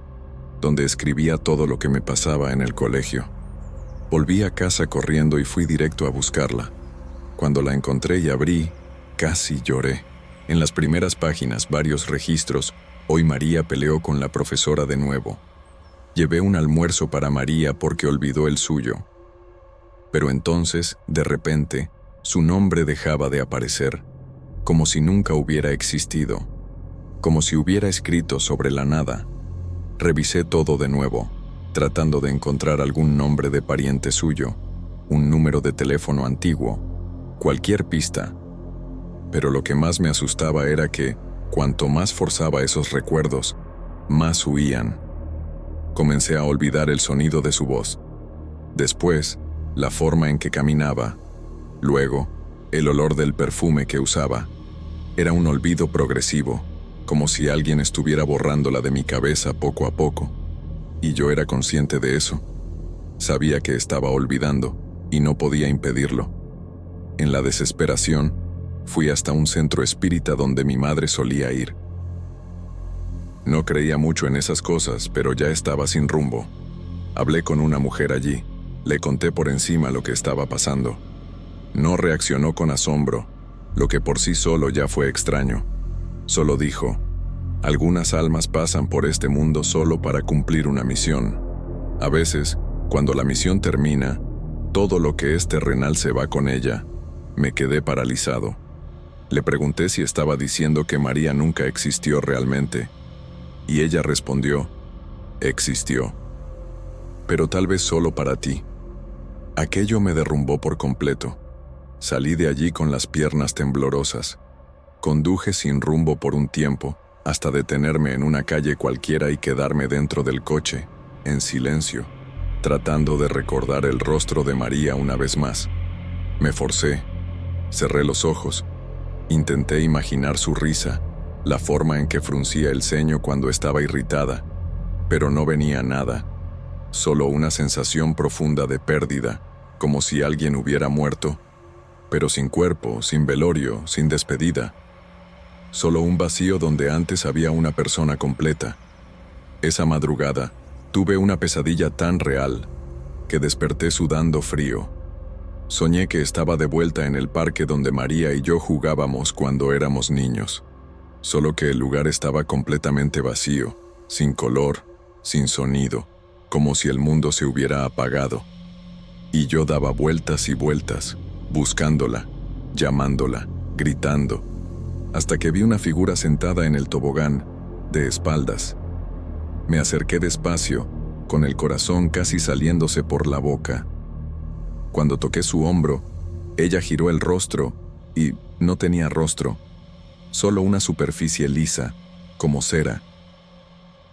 A: donde escribía todo lo que me pasaba en el colegio. Volví a casa corriendo y fui directo a buscarla. Cuando la encontré y abrí, casi lloré. En las primeras páginas, varios registros. Hoy María peleó con la profesora de nuevo. Llevé un almuerzo para María porque olvidó el suyo. Pero entonces, de repente, su nombre dejaba de aparecer, como si nunca hubiera existido, como si hubiera escrito sobre la nada. Revisé todo de nuevo, tratando de encontrar algún nombre de pariente suyo, un número de teléfono antiguo, cualquier pista. Pero lo que más me asustaba era que, cuanto más forzaba esos recuerdos, más huían. Comencé a olvidar el sonido de su voz. Después, la forma en que caminaba. Luego, el olor del perfume que usaba. Era un olvido progresivo, como si alguien estuviera borrándola de mi cabeza poco a poco. Y yo era consciente de eso. Sabía que estaba olvidando, y no podía impedirlo. En la desesperación, fui hasta un centro espírita donde mi madre solía ir. No creía mucho en esas cosas, pero ya estaba sin rumbo. Hablé con una mujer allí. Le conté por encima lo que estaba pasando. No reaccionó con asombro, lo que por sí solo ya fue extraño. Solo dijo: algunas almas pasan por este mundo solo para cumplir una misión. A veces, cuando la misión termina, todo lo que es terrenal se va con ella. Me quedé paralizado. Le pregunté si estaba diciendo que María nunca existió realmente, y ella respondió: existió. Pero tal vez solo para ti. Aquello me derrumbó por completo. Salí de allí con las piernas temblorosas. Conduje sin rumbo por un tiempo, hasta detenerme en una calle cualquiera y quedarme dentro del coche, en silencio, tratando de recordar el rostro de María una vez más. Me forcé, cerré los ojos, intenté imaginar su risa, la forma en que fruncía el ceño cuando estaba irritada, pero no venía nada, solo una sensación profunda de pérdida, como si alguien hubiera muerto, pero sin cuerpo, sin velorio, sin despedida. Solo un vacío donde antes había una persona completa. Esa madrugada, tuve una pesadilla tan real que desperté sudando frío. Soñé que estaba de vuelta en el parque donde María y yo jugábamos cuando éramos niños. Solo que el lugar estaba completamente vacío, sin color, sin sonido, como si el mundo se hubiera apagado. Y yo daba vueltas y vueltas, buscándola, llamándola, gritando, hasta que vi una figura sentada en el tobogán, de espaldas. Me acerqué despacio, con el corazón casi saliéndose por la boca. Cuando toqué su hombro, ella giró el rostro y no tenía rostro, solo una superficie lisa, como cera.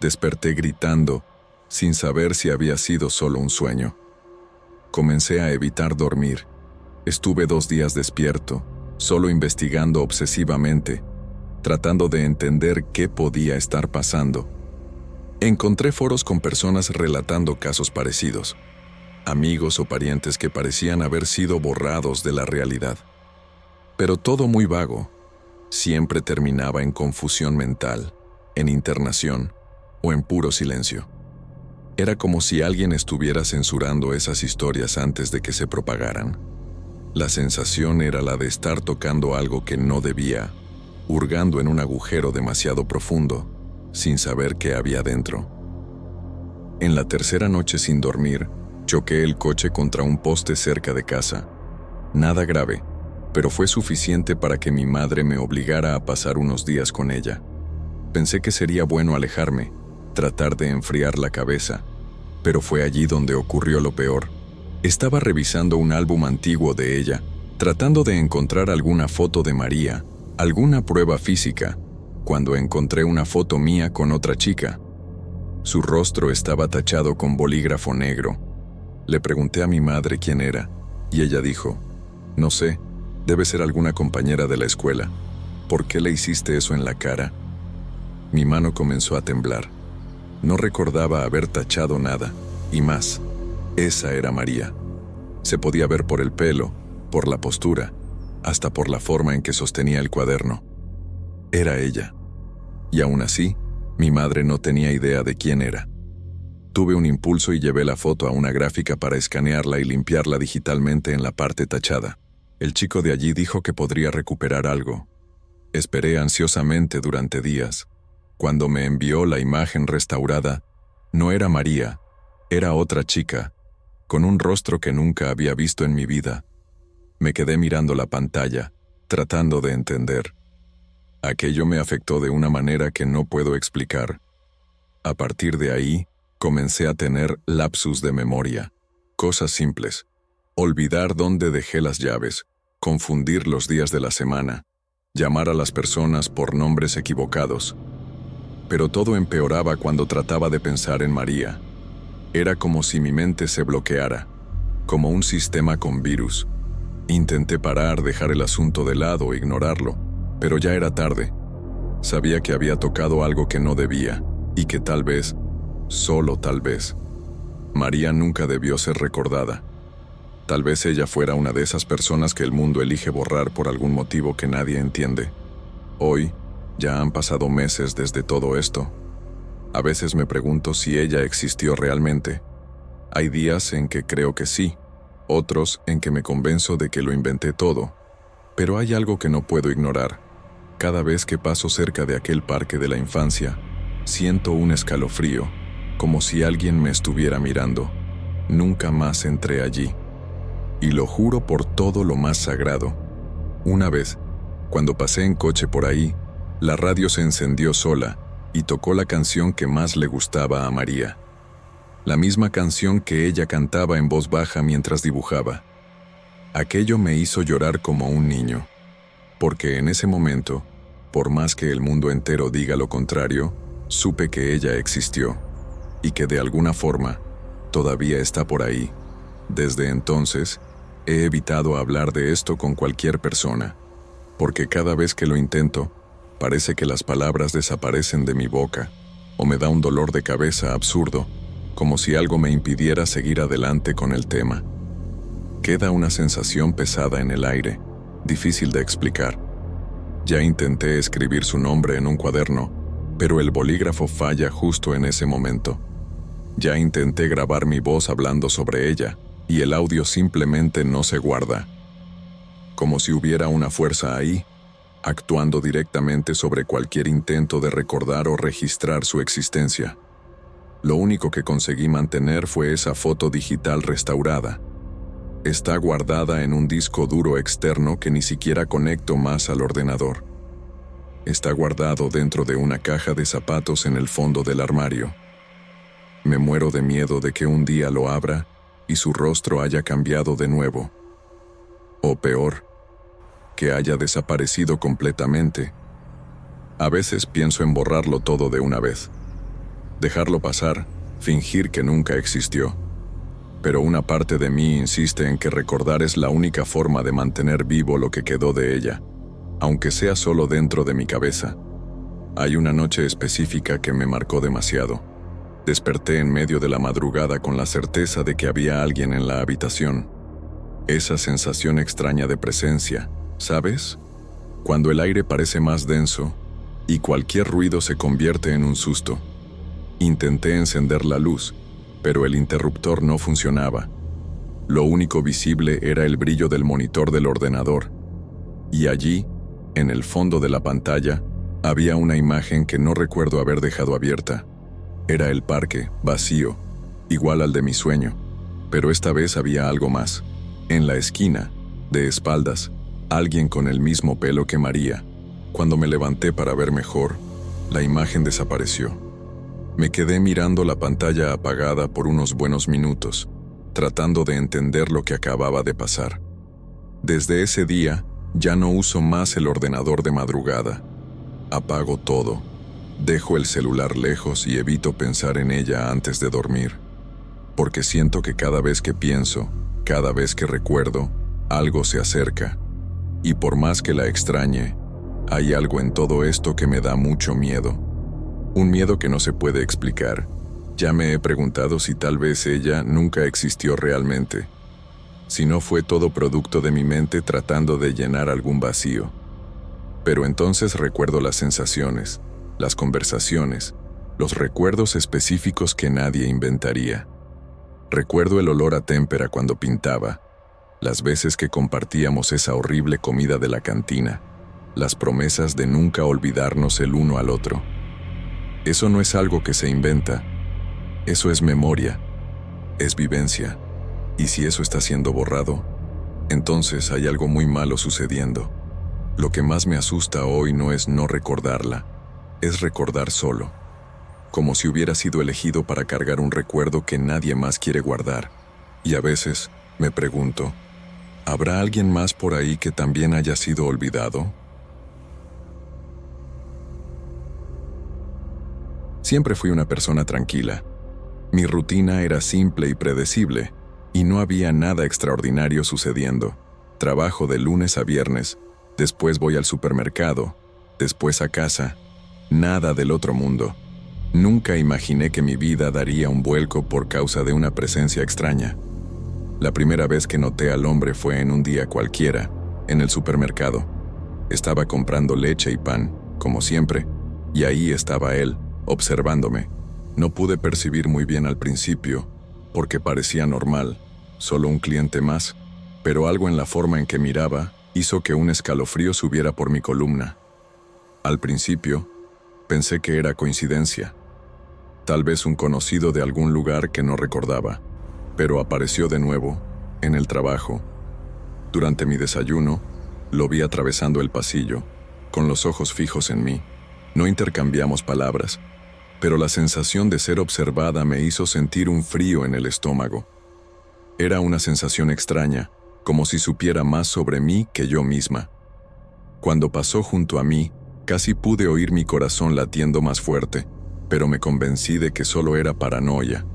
A: Desperté gritando, sin saber si había sido solo un sueño. Comencé a evitar dormir. Estuve 2 días despierto, solo investigando obsesivamente, tratando de entender qué podía estar pasando. Encontré foros con personas relatando casos parecidos, amigos o parientes que parecían haber sido borrados de la realidad. Pero todo muy vago, siempre terminaba en confusión mental, en internación o en puro silencio. Era como si alguien estuviera censurando esas historias antes de que se propagaran. La sensación era la de estar tocando algo que no debía, hurgando en un agujero demasiado profundo, sin saber qué había dentro. En la tercera noche sin dormir, choqué el coche contra un poste cerca de casa. Nada grave, pero fue suficiente para que mi madre me obligara a pasar unos días con ella. Pensé que sería bueno alejarme, tratar de enfriar la cabeza, pero fue allí donde ocurrió lo peor. Estaba revisando un álbum antiguo de ella, tratando de encontrar alguna foto de María, alguna prueba física, cuando encontré una foto mía con otra chica. Su rostro estaba tachado con bolígrafo negro. Le pregunté a mi madre quién era, y ella dijo, no sé, debe ser alguna compañera de la escuela. ¿Por qué le hiciste eso en la cara? Mi mano comenzó a temblar. No recordaba haber tachado nada, y más, esa era María. Se podía ver por el pelo, por la postura, hasta por la forma en que sostenía el cuaderno. Era ella. Y aún así, mi madre no tenía idea de quién era. Tuve un impulso y llevé la foto a una gráfica para escanearla y limpiarla digitalmente en la parte tachada. El chico de allí dijo que podría recuperar algo. Esperé ansiosamente durante días. Cuando me envió la imagen restaurada, no era María, era otra chica, con un rostro que nunca había visto en mi vida. Me quedé mirando la pantalla, tratando de entender. Aquello me afectó de una manera que no puedo explicar. A partir de ahí, comencé a tener lapsus de memoria. Cosas simples. Olvidar dónde dejé las llaves, confundir los días de la semana, llamar a las personas por nombres equivocados. Pero todo empeoraba cuando trataba de pensar en María. Era como si mi mente se bloqueara, como un sistema con virus. Intenté parar, dejar el asunto de lado, ignorarlo, pero ya era tarde. Sabía que había tocado algo que no debía, y que tal vez, solo tal vez, María nunca debió ser recordada. Tal vez ella fuera una de esas personas que el mundo elige borrar por algún motivo que nadie entiende. Hoy, ya han pasado meses desde todo esto. A veces me pregunto si ella existió realmente. Hay días en que creo que sí, otros en que me convenzo de que lo inventé todo. Pero hay algo que no puedo ignorar. Cada vez que paso cerca de aquel parque de la infancia, siento un escalofrío, como si alguien me estuviera mirando. Nunca más entré allí. Y lo juro por todo lo más sagrado. Una vez, cuando pasé en coche por ahí, la radio se encendió sola y tocó la canción que más le gustaba a María. La misma canción que ella cantaba en voz baja mientras dibujaba. Aquello me hizo llorar como un niño, porque en ese momento, por más que el mundo entero diga lo contrario, supe que ella existió, y que de alguna forma, todavía está por ahí. Desde entonces, he evitado hablar de esto con cualquier persona, porque cada vez que lo intento, parece que las palabras desaparecen de mi boca, o me da un dolor de cabeza absurdo, como si algo me impidiera seguir adelante con el tema. Queda una sensación pesada en el aire, difícil de explicar. Ya intenté escribir su nombre en un cuaderno, pero el bolígrafo falla justo en ese momento. Ya intenté grabar mi voz hablando sobre ella, y el audio simplemente no se guarda. Como si hubiera una fuerza ahí, actuando directamente sobre cualquier intento de recordar o registrar su existencia. Lo único que conseguí mantener fue esa foto digital restaurada. Está guardada en un disco duro externo que ni siquiera conecto más al ordenador. Está guardado dentro de una caja de zapatos en el fondo del armario. Me muero de miedo de que un día lo abra y su rostro haya cambiado de nuevo. O peor, que haya desaparecido completamente. A veces pienso en borrarlo todo de una vez. Dejarlo pasar, fingir que nunca existió. Pero una parte de mí insiste en que recordar es la única forma de mantener vivo lo que quedó de ella, aunque sea solo dentro de mi cabeza. Hay una noche específica que me marcó demasiado. Desperté en medio de la madrugada con la certeza de que había alguien en la habitación. Esa sensación extraña de presencia, ¿sabes? Cuando el aire parece más denso y cualquier ruido se convierte en un susto. Intenté encender la luz, pero el interruptor no funcionaba. Lo único visible era el brillo del monitor del ordenador. Y allí, en el fondo de la pantalla, había una imagen que no recuerdo haber dejado abierta. Era el parque, vacío, igual al de mi sueño, pero esta vez había algo más. En la esquina, de espaldas, alguien con el mismo pelo que María. Cuando me levanté para ver mejor, la imagen desapareció. Me quedé mirando la pantalla apagada por unos buenos minutos, tratando de entender lo que acababa de pasar. Desde ese día, Ya no uso más el ordenador de madrugada. Apago todo. Dejo el celular lejos y evito pensar en ella antes de dormir. Porque siento que cada vez que pienso, cada vez que recuerdo, algo se acerca. Y por más que la extrañe, hay algo en todo esto que me da mucho miedo. Un miedo que no se puede explicar. Ya me he preguntado si tal vez ella nunca existió realmente. Si no fue todo producto de mi mente tratando de llenar algún vacío. Pero entonces recuerdo las sensaciones, las conversaciones, los recuerdos específicos que nadie inventaría. Recuerdo el olor a témpera cuando pintaba, las veces que compartíamos esa horrible comida de la cantina, las promesas de nunca olvidarnos el uno al otro. Eso no es algo que se inventa, eso es memoria, es vivencia. Y si eso está siendo borrado, entonces hay algo muy malo sucediendo. Lo que más me asusta hoy no es no recordarla, es recordar solo, como si hubiera sido elegido para cargar un recuerdo que nadie más quiere guardar. Y a veces me pregunto, ¿habrá alguien más por ahí que también haya sido olvidado? Siempre fui una persona tranquila. Mi rutina era simple y predecible, y no había nada extraordinario sucediendo. Trabajo de lunes a viernes, después voy al supermercado, después a casa. Nada del otro mundo. Nunca imaginé que mi vida daría un vuelco por causa de una presencia extraña. La primera vez que noté al hombre fue en un día cualquiera, en el supermercado. Estaba comprando leche y pan, como siempre, y ahí estaba él, observándome. No pude percibir muy bien al principio, porque parecía normal, solo un cliente más, pero algo en la forma en que miraba hizo que un escalofrío subiera por mi columna. Al principio, pensé que era coincidencia, tal vez un conocido de algún lugar que no recordaba, pero apareció de nuevo, en el trabajo. Durante mi desayuno, lo vi atravesando el pasillo, con los ojos fijos en mí. No intercambiamos palabras, pero la sensación de ser observada me hizo sentir un frío en el estómago. Era una sensación extraña, como si supiera más sobre mí que yo misma. Cuando pasó junto a mí, casi pude oír mi corazón latiendo más fuerte, pero me convencí de que solo era paranoia.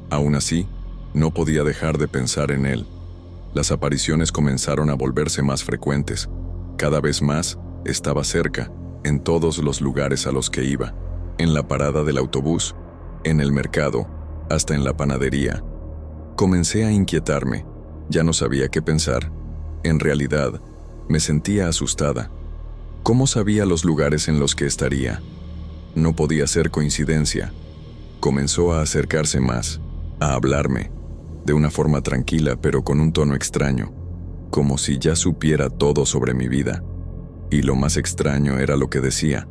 A: Aún así, no podía dejar de pensar en él. Las apariciones comenzaron a volverse más frecuentes. Cada vez más, estaba cerca, en todos los lugares a los que iba. En la parada del autobús, en el mercado, hasta en la panadería. Comencé a inquietarme. Ya no sabía qué pensar. En realidad, me sentía asustada. ¿Cómo sabía los lugares en los que estaría? No podía ser coincidencia. Comenzó a acercarse más, a hablarme, de una forma tranquila pero con un tono extraño, como si ya supiera todo sobre mi vida. Y lo más extraño era lo que decía.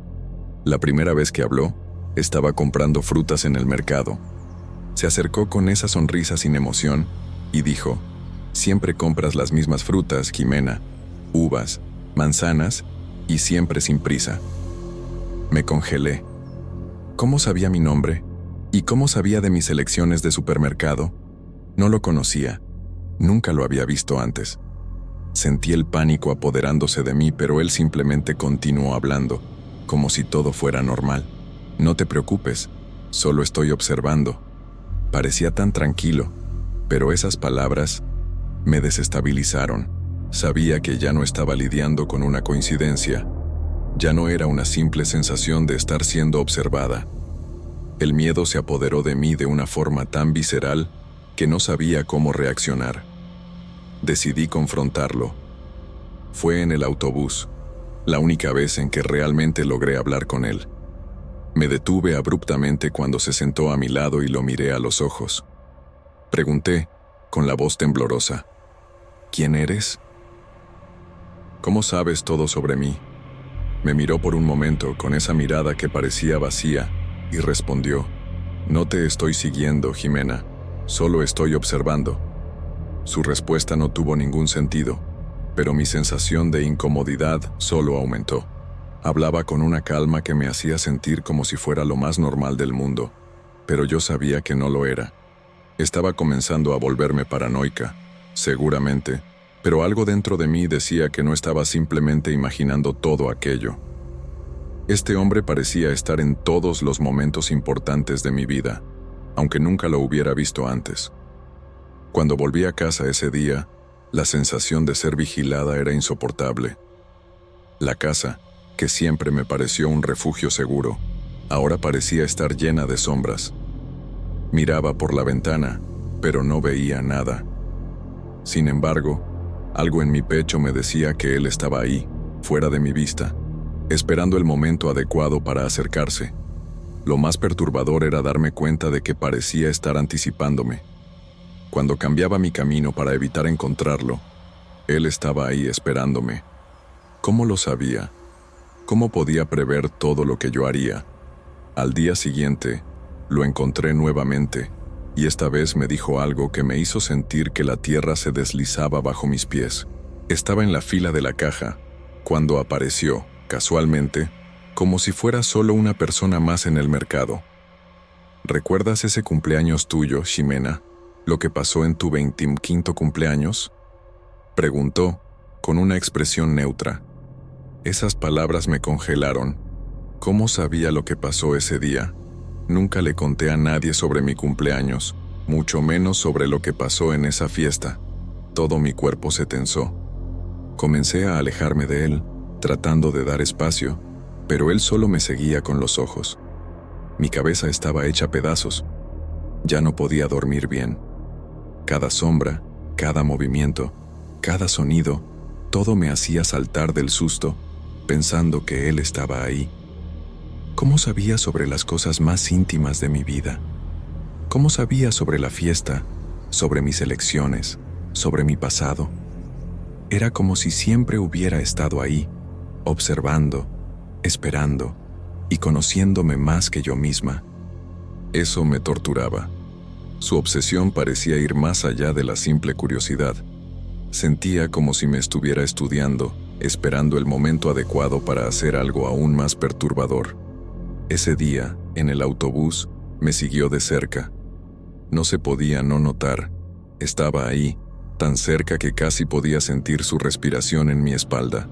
A: La primera vez que habló, estaba comprando frutas en el mercado. Se acercó con esa sonrisa sin emoción y dijo: «Siempre compras las mismas frutas, Jimena, uvas, manzanas y siempre sin prisa». Me congelé. ¿Cómo sabía mi nombre? ¿Y cómo sabía de mis elecciones de supermercado? No lo conocía. Nunca lo había visto antes. Sentí el pánico apoderándose de mí, pero él simplemente continuó hablando, como si todo fuera normal. «No te preocupes, solo estoy observando». Parecía tan tranquilo, pero esas palabras me desestabilizaron. Sabía que ya no estaba lidiando con una coincidencia. Ya no era una simple sensación de estar siendo observada. El miedo se apoderó de mí de una forma tan visceral que no sabía cómo reaccionar. Decidí confrontarlo. Fue en el autobús, la única vez en que realmente logré hablar con él. Me detuve abruptamente cuando se sentó a mi lado y lo miré a los ojos. Pregunté, con la voz temblorosa: «¿Quién eres? ¿Cómo sabes todo sobre mí?». Me miró por un momento con esa mirada que parecía vacía y respondió: «No te estoy siguiendo, Jimena, solo estoy observando». Su respuesta no tuvo ningún sentido, pero mi sensación de incomodidad solo aumentó. Hablaba con una calma que me hacía sentir como si fuera lo más normal del mundo, pero yo sabía que no lo era. Estaba comenzando a volverme paranoica, seguramente, pero algo dentro de mí decía que no estaba simplemente imaginando todo aquello. Este hombre parecía estar en todos los momentos importantes de mi vida, aunque nunca lo hubiera visto antes. Cuando volví a casa ese día, la sensación de ser vigilada era insoportable. La casa, que siempre me pareció un refugio seguro, ahora parecía estar llena de sombras. Miraba por la ventana, pero no veía nada. Sin embargo, algo en mi pecho me decía que él estaba ahí, fuera de mi vista, esperando el momento adecuado para acercarse. Lo más perturbador era darme cuenta de que parecía estar anticipándome. Cuando cambiaba mi camino para evitar encontrarlo, él estaba ahí esperándome. ¿Cómo lo sabía? ¿Cómo podía prever todo lo que yo haría? Al día siguiente, lo encontré nuevamente, y esta vez me dijo algo que me hizo sentir que la tierra se deslizaba bajo mis pies. Estaba en la fila de la caja, cuando apareció, casualmente, como si fuera solo una persona más en el mercado. ¿Recuerdas ese cumpleaños tuyo, Ximena? ¿Lo que pasó en tu 25º cumpleaños? Preguntó, con una expresión neutra. Esas palabras me congelaron. ¿Cómo sabía lo que pasó ese día? Nunca le conté a nadie sobre mi cumpleaños, mucho menos sobre lo que pasó en esa fiesta. Todo mi cuerpo se tensó. Comencé a alejarme de él, tratando de dar espacio, pero él solo me seguía con los ojos. Mi cabeza estaba hecha pedazos. Ya no podía dormir bien. Cada sombra, cada movimiento, cada sonido, todo me hacía saltar del susto, pensando que él estaba ahí. ¿Cómo sabía sobre las cosas más íntimas de mi vida? ¿Cómo sabía sobre la fiesta, sobre mis elecciones, sobre mi pasado? Era como si siempre hubiera estado ahí, observando, esperando y conociéndome más que yo misma. Eso me torturaba. Su obsesión parecía ir más allá de la simple curiosidad. Sentía como si me estuviera estudiando, esperando el momento adecuado para hacer algo aún más perturbador. Ese día, en el autobús, me siguió de cerca. No se podía no notar. Estaba ahí, tan cerca que casi podía sentir su respiración en mi espalda.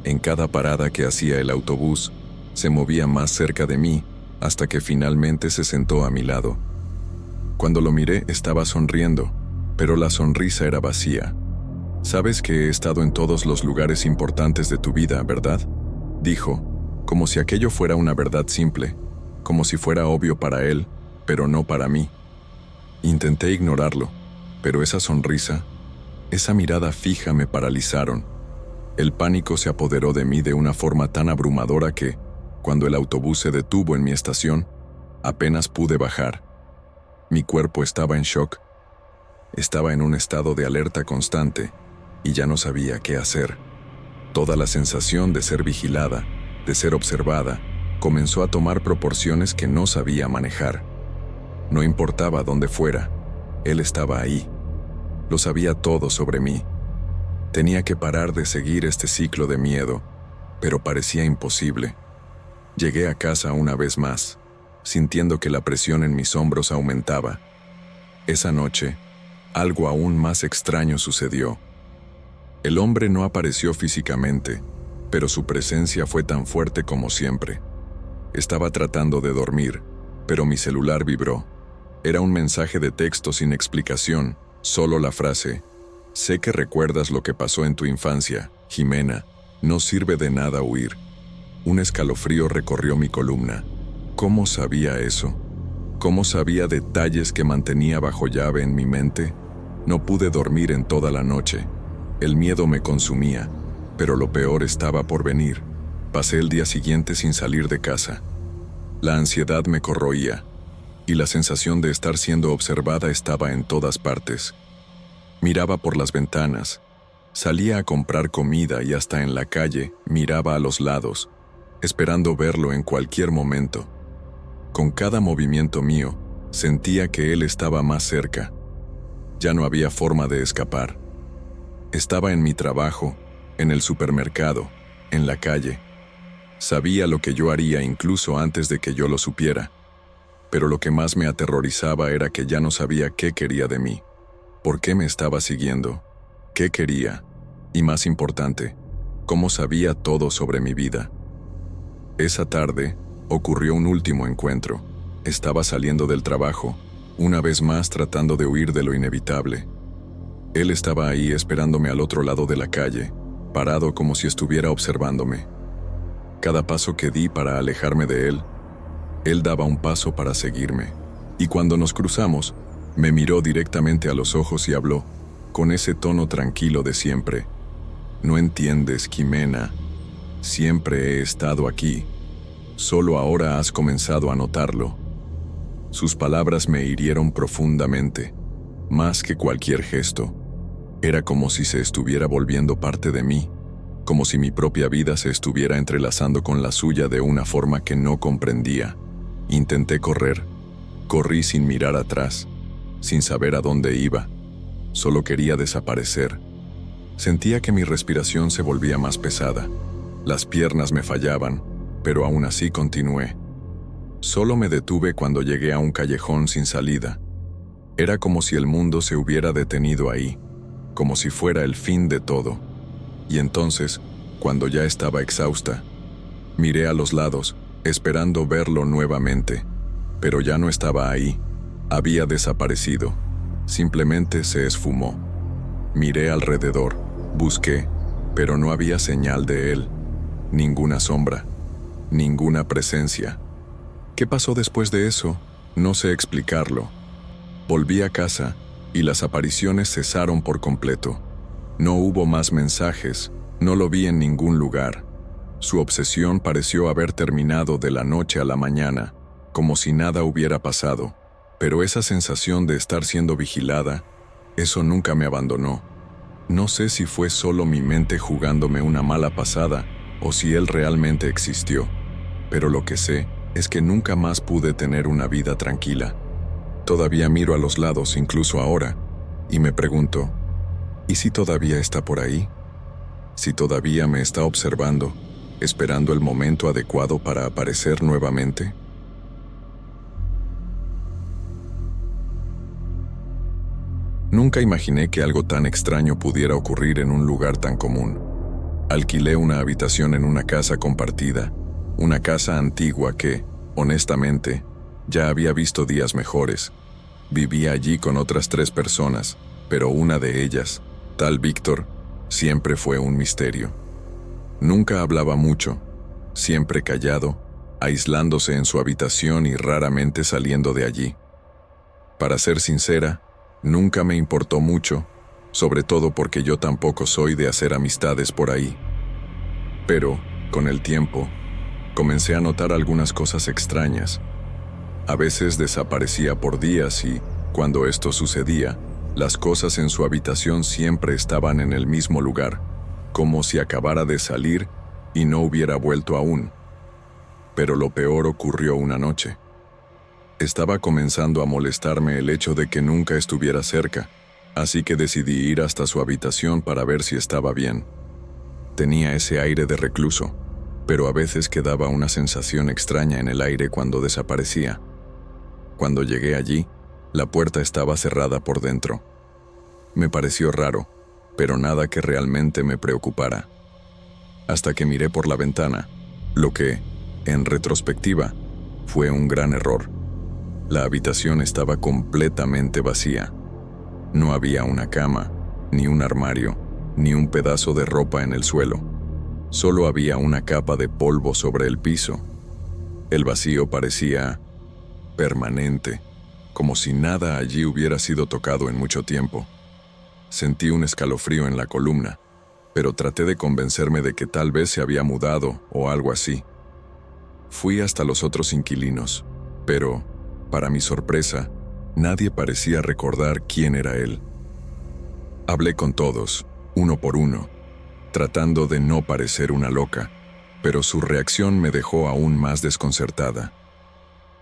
A: En cada parada que hacía el autobús, se movía más cerca de mí, hasta que finalmente se sentó a mi lado. Cuando lo miré, estaba sonriendo, pero la sonrisa era vacía. «Sabes que he estado en todos los lugares importantes de tu vida, ¿verdad?», dijo, como si aquello fuera una verdad simple, como si fuera obvio para él, pero no para mí. Intenté ignorarlo, pero esa sonrisa, esa mirada fija me paralizaron. El pánico se apoderó de mí de una forma tan abrumadora que, cuando el autobús se detuvo en mi estación, apenas pude bajar. Mi cuerpo estaba en shock. Estaba en un estado de alerta constante y ya no sabía qué hacer. Toda la sensación de ser vigilada, de ser observada, comenzó a tomar proporciones que no sabía manejar. No importaba dónde fuera, él estaba ahí. Lo sabía todo sobre mí. Tenía que parar de seguir este ciclo de miedo, pero parecía imposible. Llegué a casa una vez más, sintiendo que la presión en mis hombros aumentaba. Esa noche, algo aún más extraño sucedió. El hombre no apareció físicamente, pero su presencia fue tan fuerte como siempre. Estaba tratando de dormir, pero mi celular vibró. Era un mensaje de texto sin explicación, solo la frase: «Sé que recuerdas lo que pasó en tu infancia, Ximena. No sirve de nada huir». Un escalofrío recorrió mi columna. ¿Cómo sabía eso? ¿Cómo sabía detalles que mantenía bajo llave en mi mente? No pude dormir en toda la noche. El miedo me consumía, pero lo peor estaba por venir. Pasé el día siguiente sin salir de casa. La ansiedad me corroía, y la sensación de estar siendo observada estaba en todas partes. Miraba por las ventanas, salía a comprar comida y hasta en la calle miraba a los lados, esperando verlo en cualquier momento. Con cada movimiento mío, sentía que él estaba más cerca. Ya no había forma de escapar. Estaba en mi trabajo, en el supermercado, en la calle. Sabía lo que yo haría incluso antes de que yo lo supiera. Pero lo que más me aterrorizaba era que ya no sabía qué quería de mí. ¿Por qué me estaba siguiendo? qué quería, y más importante, cómo sabía todo sobre mi vida. Esa tarde ocurrió un último encuentro. Estaba saliendo del trabajo, una vez más tratando de huir de lo inevitable. Él estaba ahí esperándome al otro lado de la calle, parado como si estuviera observándome. Cada paso que di para alejarme de él daba un paso para seguirme. Y cuando nos cruzamos, me miró directamente a los ojos y habló, con ese tono tranquilo de siempre. No entiendes, Ximena. Siempre he estado aquí. Solo ahora has comenzado a notarlo. Sus palabras me hirieron profundamente, más que cualquier gesto. Era como si se estuviera volviendo parte de mí, como si mi propia vida se estuviera entrelazando con la suya de una forma que no comprendía. Intenté correr. Corrí sin mirar atrás, sin saber a dónde iba. Solo quería desaparecer. Sentía que mi respiración se volvía más pesada. Las piernas me fallaban, pero aún así continué. Solo me detuve cuando llegué a un callejón sin salida. Era como si el mundo se hubiera detenido ahí, como si fuera el fin de todo. Y entonces, cuando ya estaba exhausta, miré a los lados, esperando verlo nuevamente. Pero ya no estaba ahí. Había desaparecido. Simplemente se esfumó. Miré alrededor, busqué, pero no había señal de él. Ninguna sombra, ninguna presencia. ¿Qué pasó después de eso? No sé explicarlo. Volví a casa y las apariciones cesaron por completo. No hubo más mensajes, no lo vi en ningún lugar. Su obsesión pareció haber terminado de la noche a la mañana, como si nada hubiera pasado, pero esa sensación de estar siendo vigilada, eso nunca me abandonó. No sé si fue solo mi mente jugándome una mala pasada o si él realmente existió, pero lo que sé es que nunca más pude tener una vida tranquila. Todavía miro a los lados incluso ahora y me pregunto, ¿y si todavía está por ahí? ¿Si todavía me está observando, esperando el momento adecuado para aparecer nuevamente? Nunca imaginé que algo tan extraño pudiera ocurrir en un lugar tan común. Alquilé una habitación en una casa compartida, una casa antigua que, honestamente, ya había visto días mejores. Vivía allí con otras 3 personas, pero una de ellas, tal Víctor, siempre fue un misterio. Nunca hablaba mucho, siempre callado, aislándose en su habitación y raramente saliendo de allí. Para ser sincera, nunca me importó mucho, sobre todo porque yo tampoco soy de hacer amistades por ahí. Pero, con el tiempo, comencé a notar algunas cosas extrañas. A veces desaparecía por días y, cuando esto sucedía, las cosas en su habitación siempre estaban en el mismo lugar, como si acabara de salir y no hubiera vuelto aún. Pero lo peor ocurrió una noche. Estaba comenzando a molestarme el hecho de que nunca estuviera cerca, así que decidí ir hasta su habitación para ver si estaba bien. Tenía ese aire de recluso, pero a veces quedaba una sensación extraña en el aire cuando desaparecía. Cuando llegué allí, la puerta estaba cerrada por dentro. Me pareció raro, pero nada que realmente me preocupara. Hasta que miré por la ventana, lo que, en retrospectiva, fue un gran error. La habitación estaba completamente vacía. No había una cama, ni un armario, ni un pedazo de ropa en el suelo. Solo había una capa de polvo sobre el piso. El vacío parecía permanente, como si nada allí hubiera sido tocado en mucho tiempo. Sentí un escalofrío en la columna, pero traté de convencerme de que tal vez se había mudado o algo así. Fui hasta los otros inquilinos, pero, para mi sorpresa, nadie parecía recordar quién era él. Hablé con todos, uno por uno, tratando de no parecer una loca, pero su reacción me dejó aún más desconcertada.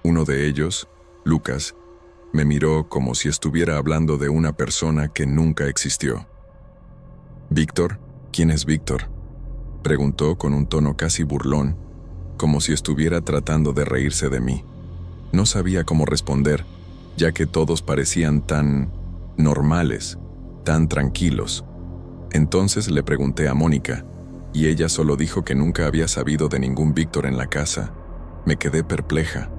A: Uno de ellos, Lucas, me miró como si estuviera hablando de una persona que nunca existió. «¿Víctor? ¿Quién es Víctor?», preguntó con un tono casi burlón, como si estuviera tratando de reírse de mí. No sabía cómo responder, ya que todos parecían tan normales, tan tranquilos. Entonces le pregunté a Mónica, y ella solo dijo que nunca había sabido de ningún Víctor en la casa. Me quedé perpleja.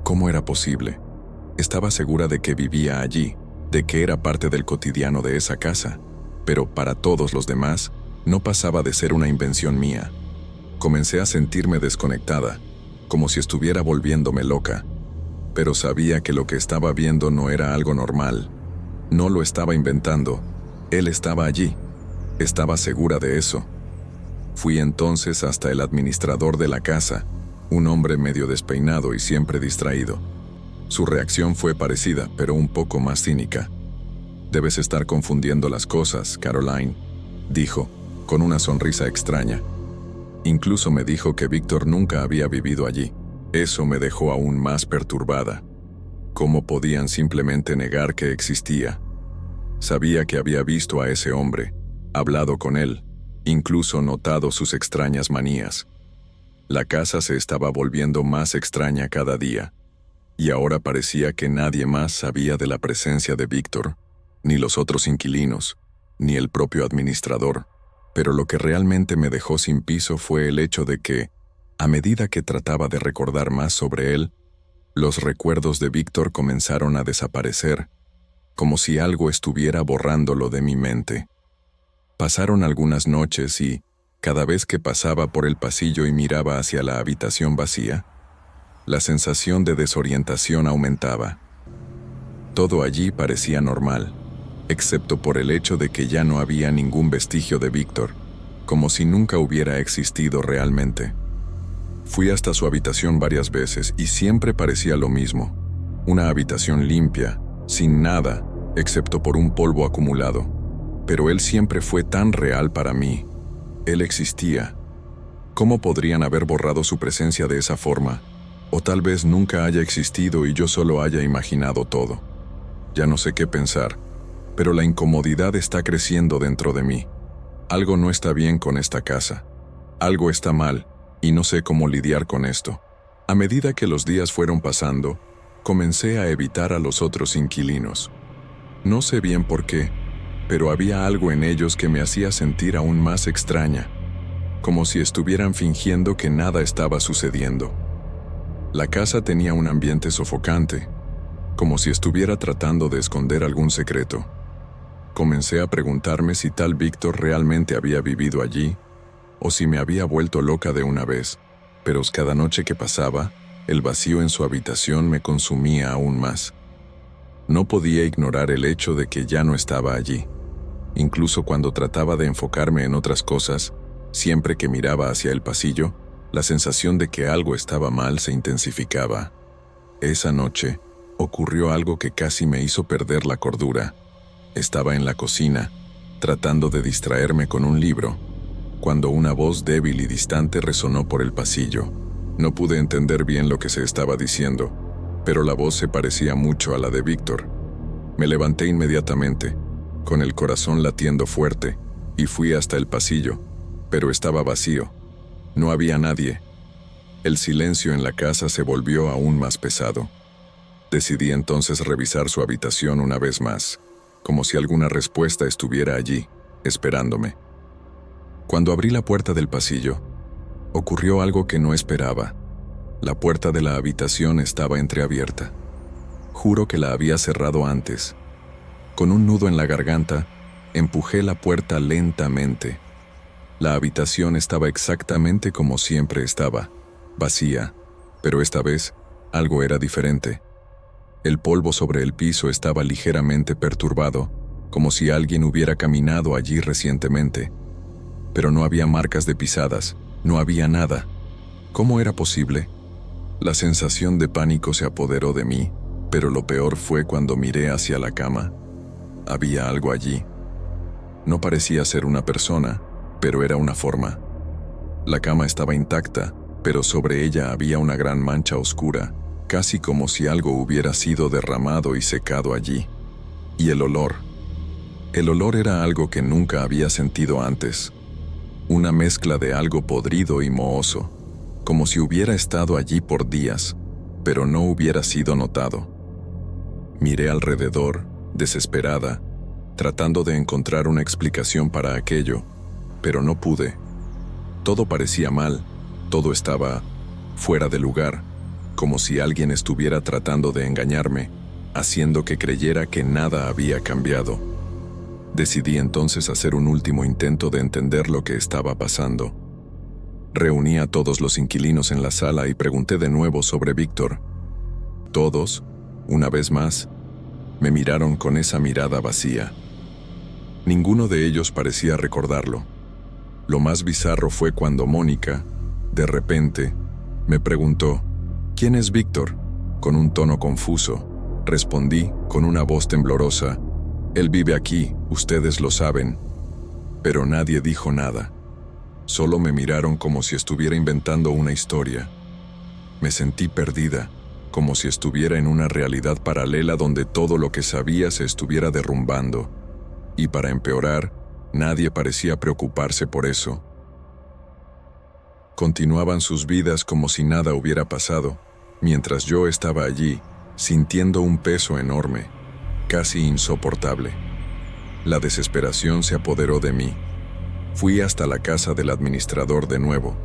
A: ¿Cómo era posible? Estaba segura de que vivía allí, de que era parte del cotidiano de esa casa, pero para todos los demás, no pasaba de ser una invención mía. Comencé a sentirme desconectada, como si estuviera volviéndome loca, pero sabía que lo que estaba viendo no era algo normal. No lo estaba inventando, él estaba allí. Estaba segura de eso. Fui entonces hasta el administrador de la casa, un hombre medio despeinado y siempre distraído. Su reacción fue parecida, pero un poco más cínica. «Debes estar confundiendo las cosas, Caroline», dijo, con una sonrisa extraña. Incluso me dijo que Víctor nunca había vivido allí. Eso me dejó aún más perturbada. ¿Cómo podían simplemente negar que existía? Sabía que había visto a ese hombre, hablado con él, incluso notado sus extrañas manías. La casa se estaba volviendo más extraña cada día, y ahora parecía que nadie más sabía de la presencia de Víctor, ni los otros inquilinos, ni el propio administrador. Pero lo que realmente me dejó sin piso fue el hecho de que, a medida que trataba de recordar más sobre él, los recuerdos de Víctor comenzaron a desaparecer, como si algo estuviera borrándolo de mi mente. Pasaron algunas noches y, cada vez que pasaba por el pasillo y miraba hacia la habitación vacía, la sensación de desorientación aumentaba. Todo allí parecía normal, excepto por el hecho de que ya no había ningún vestigio de Víctor, como si nunca hubiera existido realmente. Fui hasta su habitación varias veces y siempre parecía lo mismo, una habitación limpia, sin nada, excepto por un polvo acumulado. Pero él siempre fue tan real para mí. Él existía. ¿Cómo podrían haber borrado su presencia de esa forma? O tal vez nunca haya existido y yo solo haya imaginado todo. Ya no sé qué pensar, pero la incomodidad está creciendo dentro de mí. Algo no está bien con esta casa. Algo está mal, y no sé cómo lidiar con esto. A medida que los días fueron pasando, comencé a evitar a los otros inquilinos. No sé bien por qué, pero había algo en ellos que me hacía sentir aún más extraña, como si estuvieran fingiendo que nada estaba sucediendo. La casa tenía un ambiente sofocante, como si estuviera tratando de esconder algún secreto. Comencé a preguntarme si tal Víctor realmente había vivido allí, o si me había vuelto loca de una vez, pero cada noche que pasaba, el vacío en su habitación me consumía aún más. No podía ignorar el hecho de que ya no estaba allí. Incluso cuando trataba de enfocarme en otras cosas, siempre que miraba hacia el pasillo, la sensación de que algo estaba mal se intensificaba. Esa noche, ocurrió algo que casi me hizo perder la cordura. Estaba en la cocina, tratando de distraerme con un libro, cuando una voz débil y distante resonó por el pasillo. No pude entender bien lo que se estaba diciendo, pero la voz se parecía mucho a la de Víctor. Me levanté inmediatamente, con el corazón latiendo fuerte, y fui hasta el pasillo, pero estaba vacío. No había nadie. El silencio en la casa se volvió aún más pesado. Decidí entonces revisar su habitación una vez más, como si alguna respuesta estuviera allí, esperándome. Cuando abrí la puerta del pasillo, ocurrió algo que no esperaba. La puerta de la habitación estaba entreabierta. Juro que la había cerrado antes. Con un nudo en la garganta, empujé la puerta lentamente. La habitación estaba exactamente como siempre estaba, vacía, pero esta vez algo era diferente. El polvo sobre el piso estaba ligeramente perturbado, como si alguien hubiera caminado allí recientemente. Pero no había marcas de pisadas, no había nada. ¿Cómo era posible? La sensación de pánico se apoderó de mí, pero lo peor fue cuando miré hacia la cama. Había algo allí. No parecía ser una persona, pero era una forma. La cama estaba intacta, pero sobre ella había una gran mancha oscura, casi como si algo hubiera sido derramado y secado allí. Y el olor. El olor era algo que nunca había sentido antes. Una mezcla de algo podrido y mohoso, como si hubiera estado allí por días, pero no hubiera sido notado. Miré alrededor, desesperada, tratando de encontrar una explicación para aquello, pero no pude. Todo parecía mal, todo estaba fuera de lugar, como si alguien estuviera tratando de engañarme, haciendo que creyera que nada había cambiado. Decidí entonces hacer un último intento de entender lo que estaba pasando. Reuní a todos los inquilinos en la sala y pregunté de nuevo sobre Víctor. Todos, una vez más, me miraron con esa mirada vacía. Ninguno de ellos parecía recordarlo. Lo más bizarro fue cuando Mónica, de repente, me preguntó, ¿quién es Víctor? Con un tono confuso, respondí con una voz temblorosa, él vive aquí, ustedes lo saben. Pero nadie dijo nada. Solo me miraron como si estuviera inventando una historia. Me sentí perdida, como si estuviera en una realidad paralela donde todo lo que sabía se estuviera derrumbando. Y para empeorar, nadie parecía preocuparse por eso. Continuaban sus vidas como si nada hubiera pasado, mientras yo estaba allí, sintiendo un peso enorme, casi insoportable. La desesperación se apoderó de mí. Fui hasta la casa del administrador de nuevo,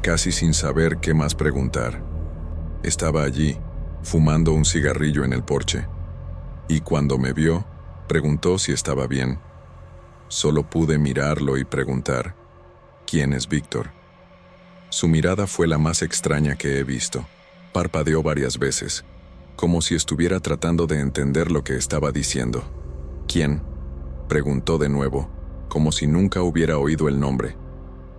A: casi sin saber qué más preguntar. Estaba allí, fumando un cigarrillo en el porche, y cuando me vio, preguntó si estaba bien. Solo pude mirarlo y preguntar, ¿quién es Víctor? Su mirada fue la más extraña que he visto. Parpadeó varias veces, como si estuviera tratando de entender lo que estaba diciendo. ¿Quién? Preguntó de nuevo, como si nunca hubiera oído el nombre.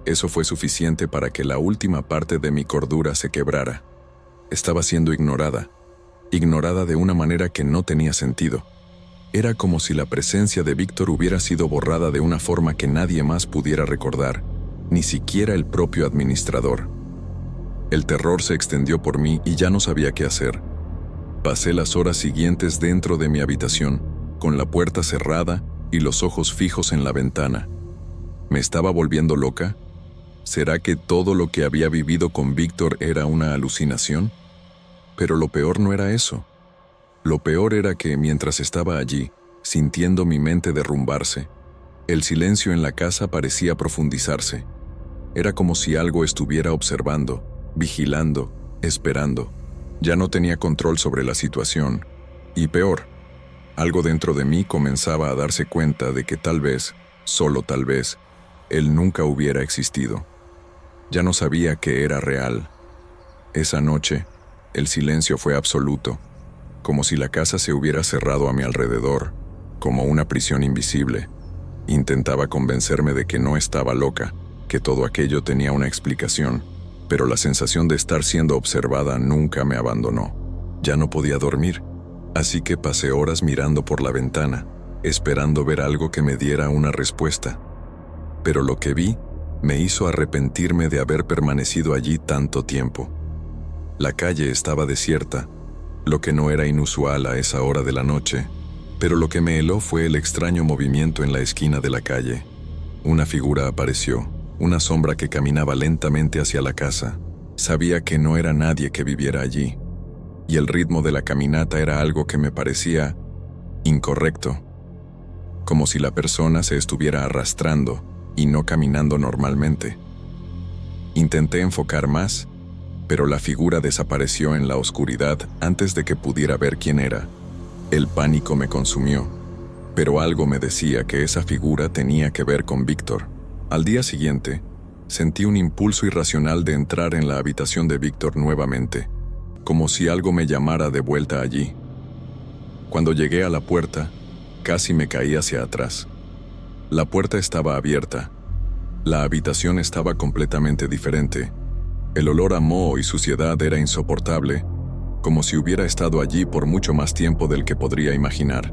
A: Eso fue suficiente para que la última parte de mi cordura se quebrara. Estaba siendo ignorada de una manera que no tenía sentido. Era como si la presencia de Víctor hubiera sido borrada de una forma que nadie más pudiera recordar, ni siquiera el propio administrador. El terror se extendió por mí y ya no sabía qué hacer. Pasé las horas siguientes dentro de mi habitación, con la puerta cerrada y los ojos fijos en la ventana. ¿Me estaba volviendo loca? ¿Será que todo lo que había vivido con Víctor era una alucinación? Pero lo peor no era eso. Lo peor era que mientras estaba allí, sintiendo mi mente derrumbarse, el silencio en la casa parecía profundizarse. Era como si algo estuviera observando, vigilando, esperando. Ya no tenía control sobre la situación. Y peor, algo dentro de mí comenzaba a darse cuenta de que tal vez, solo tal vez, él nunca hubiera existido. Ya no sabía que era real. Esa noche, el silencio fue absoluto, como si la casa se hubiera cerrado a mi alrededor, como una prisión invisible. Intentaba convencerme de que no estaba loca, que todo aquello tenía una explicación, pero la sensación de estar siendo observada nunca me abandonó. Ya no podía dormir, así que pasé horas mirando por la ventana, esperando ver algo que me diera una respuesta. Pero lo que vi me hizo arrepentirme de haber permanecido allí tanto tiempo. La calle estaba desierta, lo que no era inusual a esa hora de la noche, pero lo que me heló fue el extraño movimiento en la esquina de la calle. Una figura apareció, una sombra que caminaba lentamente hacia la casa. Sabía que no era nadie que viviera allí, y el ritmo de la caminata era algo que me parecía incorrecto, como si la persona se estuviera arrastrando y no caminando normalmente. Intenté enfocar más, pero la figura desapareció en la oscuridad antes de que pudiera ver quién era. El pánico me consumió, pero algo me decía que esa figura tenía que ver con Víctor. Al día siguiente, sentí un impulso irracional de entrar en la habitación de Víctor nuevamente, como si algo me llamara de vuelta allí. Cuando llegué a la puerta, casi me caí hacia atrás. La puerta estaba abierta. La habitación estaba completamente diferente. El olor a moho y suciedad era insoportable, como si hubiera estado allí por mucho más tiempo del que podría imaginar.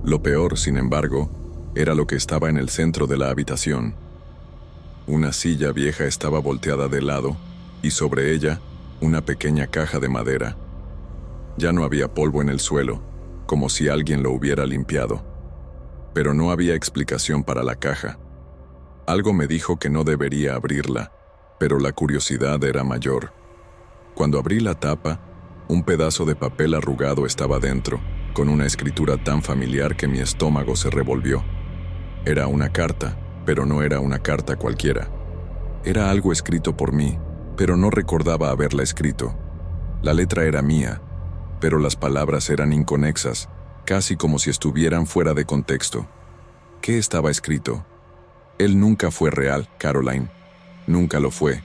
A: Lo peor, sin embargo, era lo que estaba en el centro de la habitación. Una silla vieja estaba volteada de lado, y sobre ella, una pequeña caja de madera. Ya no había polvo en el suelo, como si alguien lo hubiera limpiado. Pero no había explicación para la caja. Algo me dijo que no debería abrirla, pero la curiosidad era mayor. Cuando abrí la tapa, un pedazo de papel arrugado estaba dentro, con una escritura tan familiar que mi estómago se revolvió. Era una carta, pero no era una carta cualquiera. Era algo escrito por mí, pero no recordaba haberla escrito. La letra era mía, pero las palabras eran inconexas, casi como si estuvieran fuera de contexto. ¿Qué estaba escrito? Él nunca fue real, Caroline. Nunca lo fue.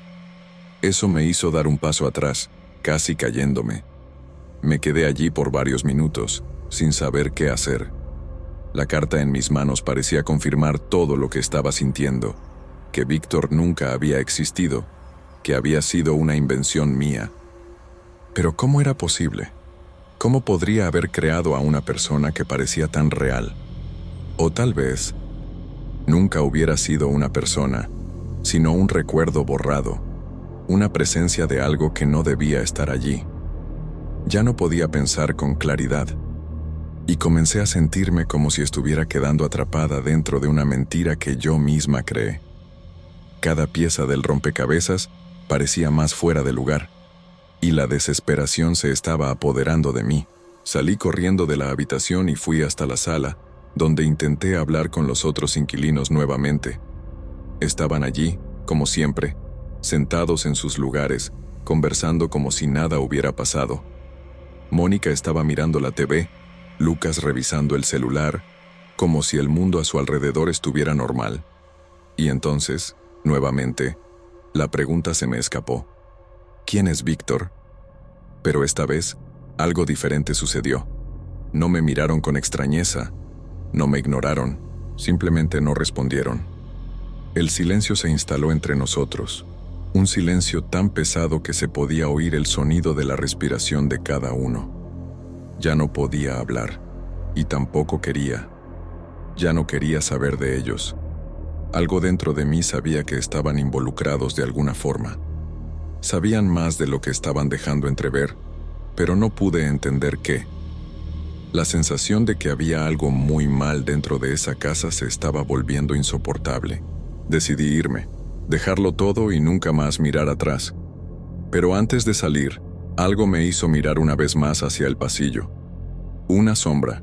A: Eso me hizo dar un paso atrás, casi cayéndome. Me quedé allí por varios minutos, sin saber qué hacer. La carta en mis manos parecía confirmar todo lo que estaba sintiendo, que Víctor nunca había existido, que había sido una invención mía. Pero ¿cómo era posible? ¿Cómo podría haber creado a una persona que parecía tan real? O tal vez, nunca hubiera sido una persona, sino un recuerdo borrado, una presencia de algo que no debía estar allí. Ya no podía pensar con claridad, y comencé a sentirme como si estuviera quedando atrapada dentro de una mentira que yo misma creé. Cada pieza del rompecabezas parecía más fuera de lugar, y la desesperación se estaba apoderando de mí. Salí corriendo de la habitación y fui hasta la sala, donde intenté hablar con los otros inquilinos nuevamente. Estaban allí, como siempre, sentados en sus lugares, conversando como si nada hubiera pasado. Mónica estaba mirando la TV, Lucas revisando el celular, como si el mundo a su alrededor estuviera normal. Y entonces, nuevamente, la pregunta se me escapó. ¿Quién es Víctor? Pero esta vez, algo diferente sucedió. No me miraron con extrañeza, no me ignoraron, simplemente no respondieron. El silencio se instaló entre nosotros, un silencio tan pesado que se podía oír el sonido de la respiración de cada uno. Ya no podía hablar, y tampoco quería. Ya no quería saber de ellos. Algo dentro de mí sabía que estaban involucrados de alguna forma. Sabían más de lo que estaban dejando entrever, pero no pude entender qué. La sensación de que había algo muy mal dentro de esa casa se estaba volviendo insoportable. Decidí irme, dejarlo todo y nunca más mirar atrás. Pero antes de salir, algo me hizo mirar una vez más hacia el pasillo. Una sombra.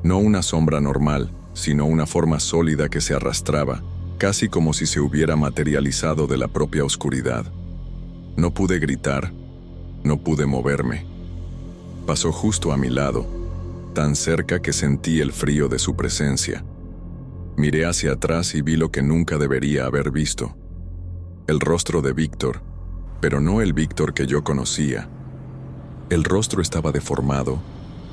A: No una sombra normal, sino una forma sólida que se arrastraba, casi como si se hubiera materializado de la propia oscuridad. No pude gritar, no pude moverme. Pasó justo a mi lado, tan cerca que sentí el frío de su presencia. Miré hacia atrás y vi lo que nunca debería haber visto. El rostro de Víctor, pero no el Víctor que yo conocía. El rostro estaba deformado,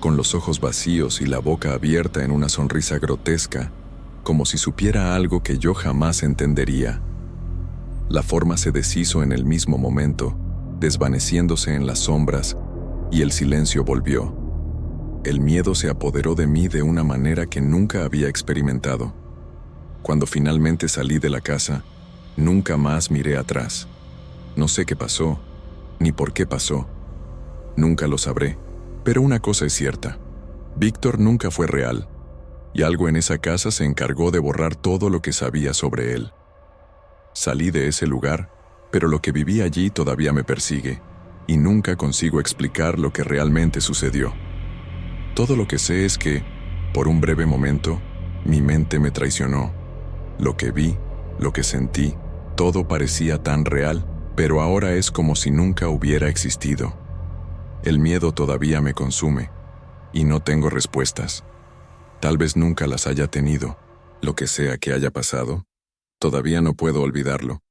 A: con los ojos vacíos y la boca abierta en una sonrisa grotesca, como si supiera algo que yo jamás entendería. La forma se deshizo en el mismo momento, desvaneciéndose en las sombras, y el silencio volvió. El miedo se apoderó de mí de una manera que nunca había experimentado. Cuando finalmente salí de la casa, nunca más miré atrás. No sé qué pasó, ni por qué pasó. Nunca lo sabré, pero una cosa es cierta. Víctor nunca fue real, y algo en esa casa se encargó de borrar todo lo que sabía sobre él. Salí de ese lugar, pero lo que viví allí todavía me persigue, y nunca consigo explicar lo que realmente sucedió. Todo lo que sé es que, por un breve momento, mi mente me traicionó. Lo que vi, lo que sentí, todo parecía tan real, pero ahora es como si nunca hubiera existido. El miedo todavía me consume, y no tengo respuestas. Tal vez nunca las haya tenido. Lo que sea que haya pasado, todavía no puedo olvidarlo.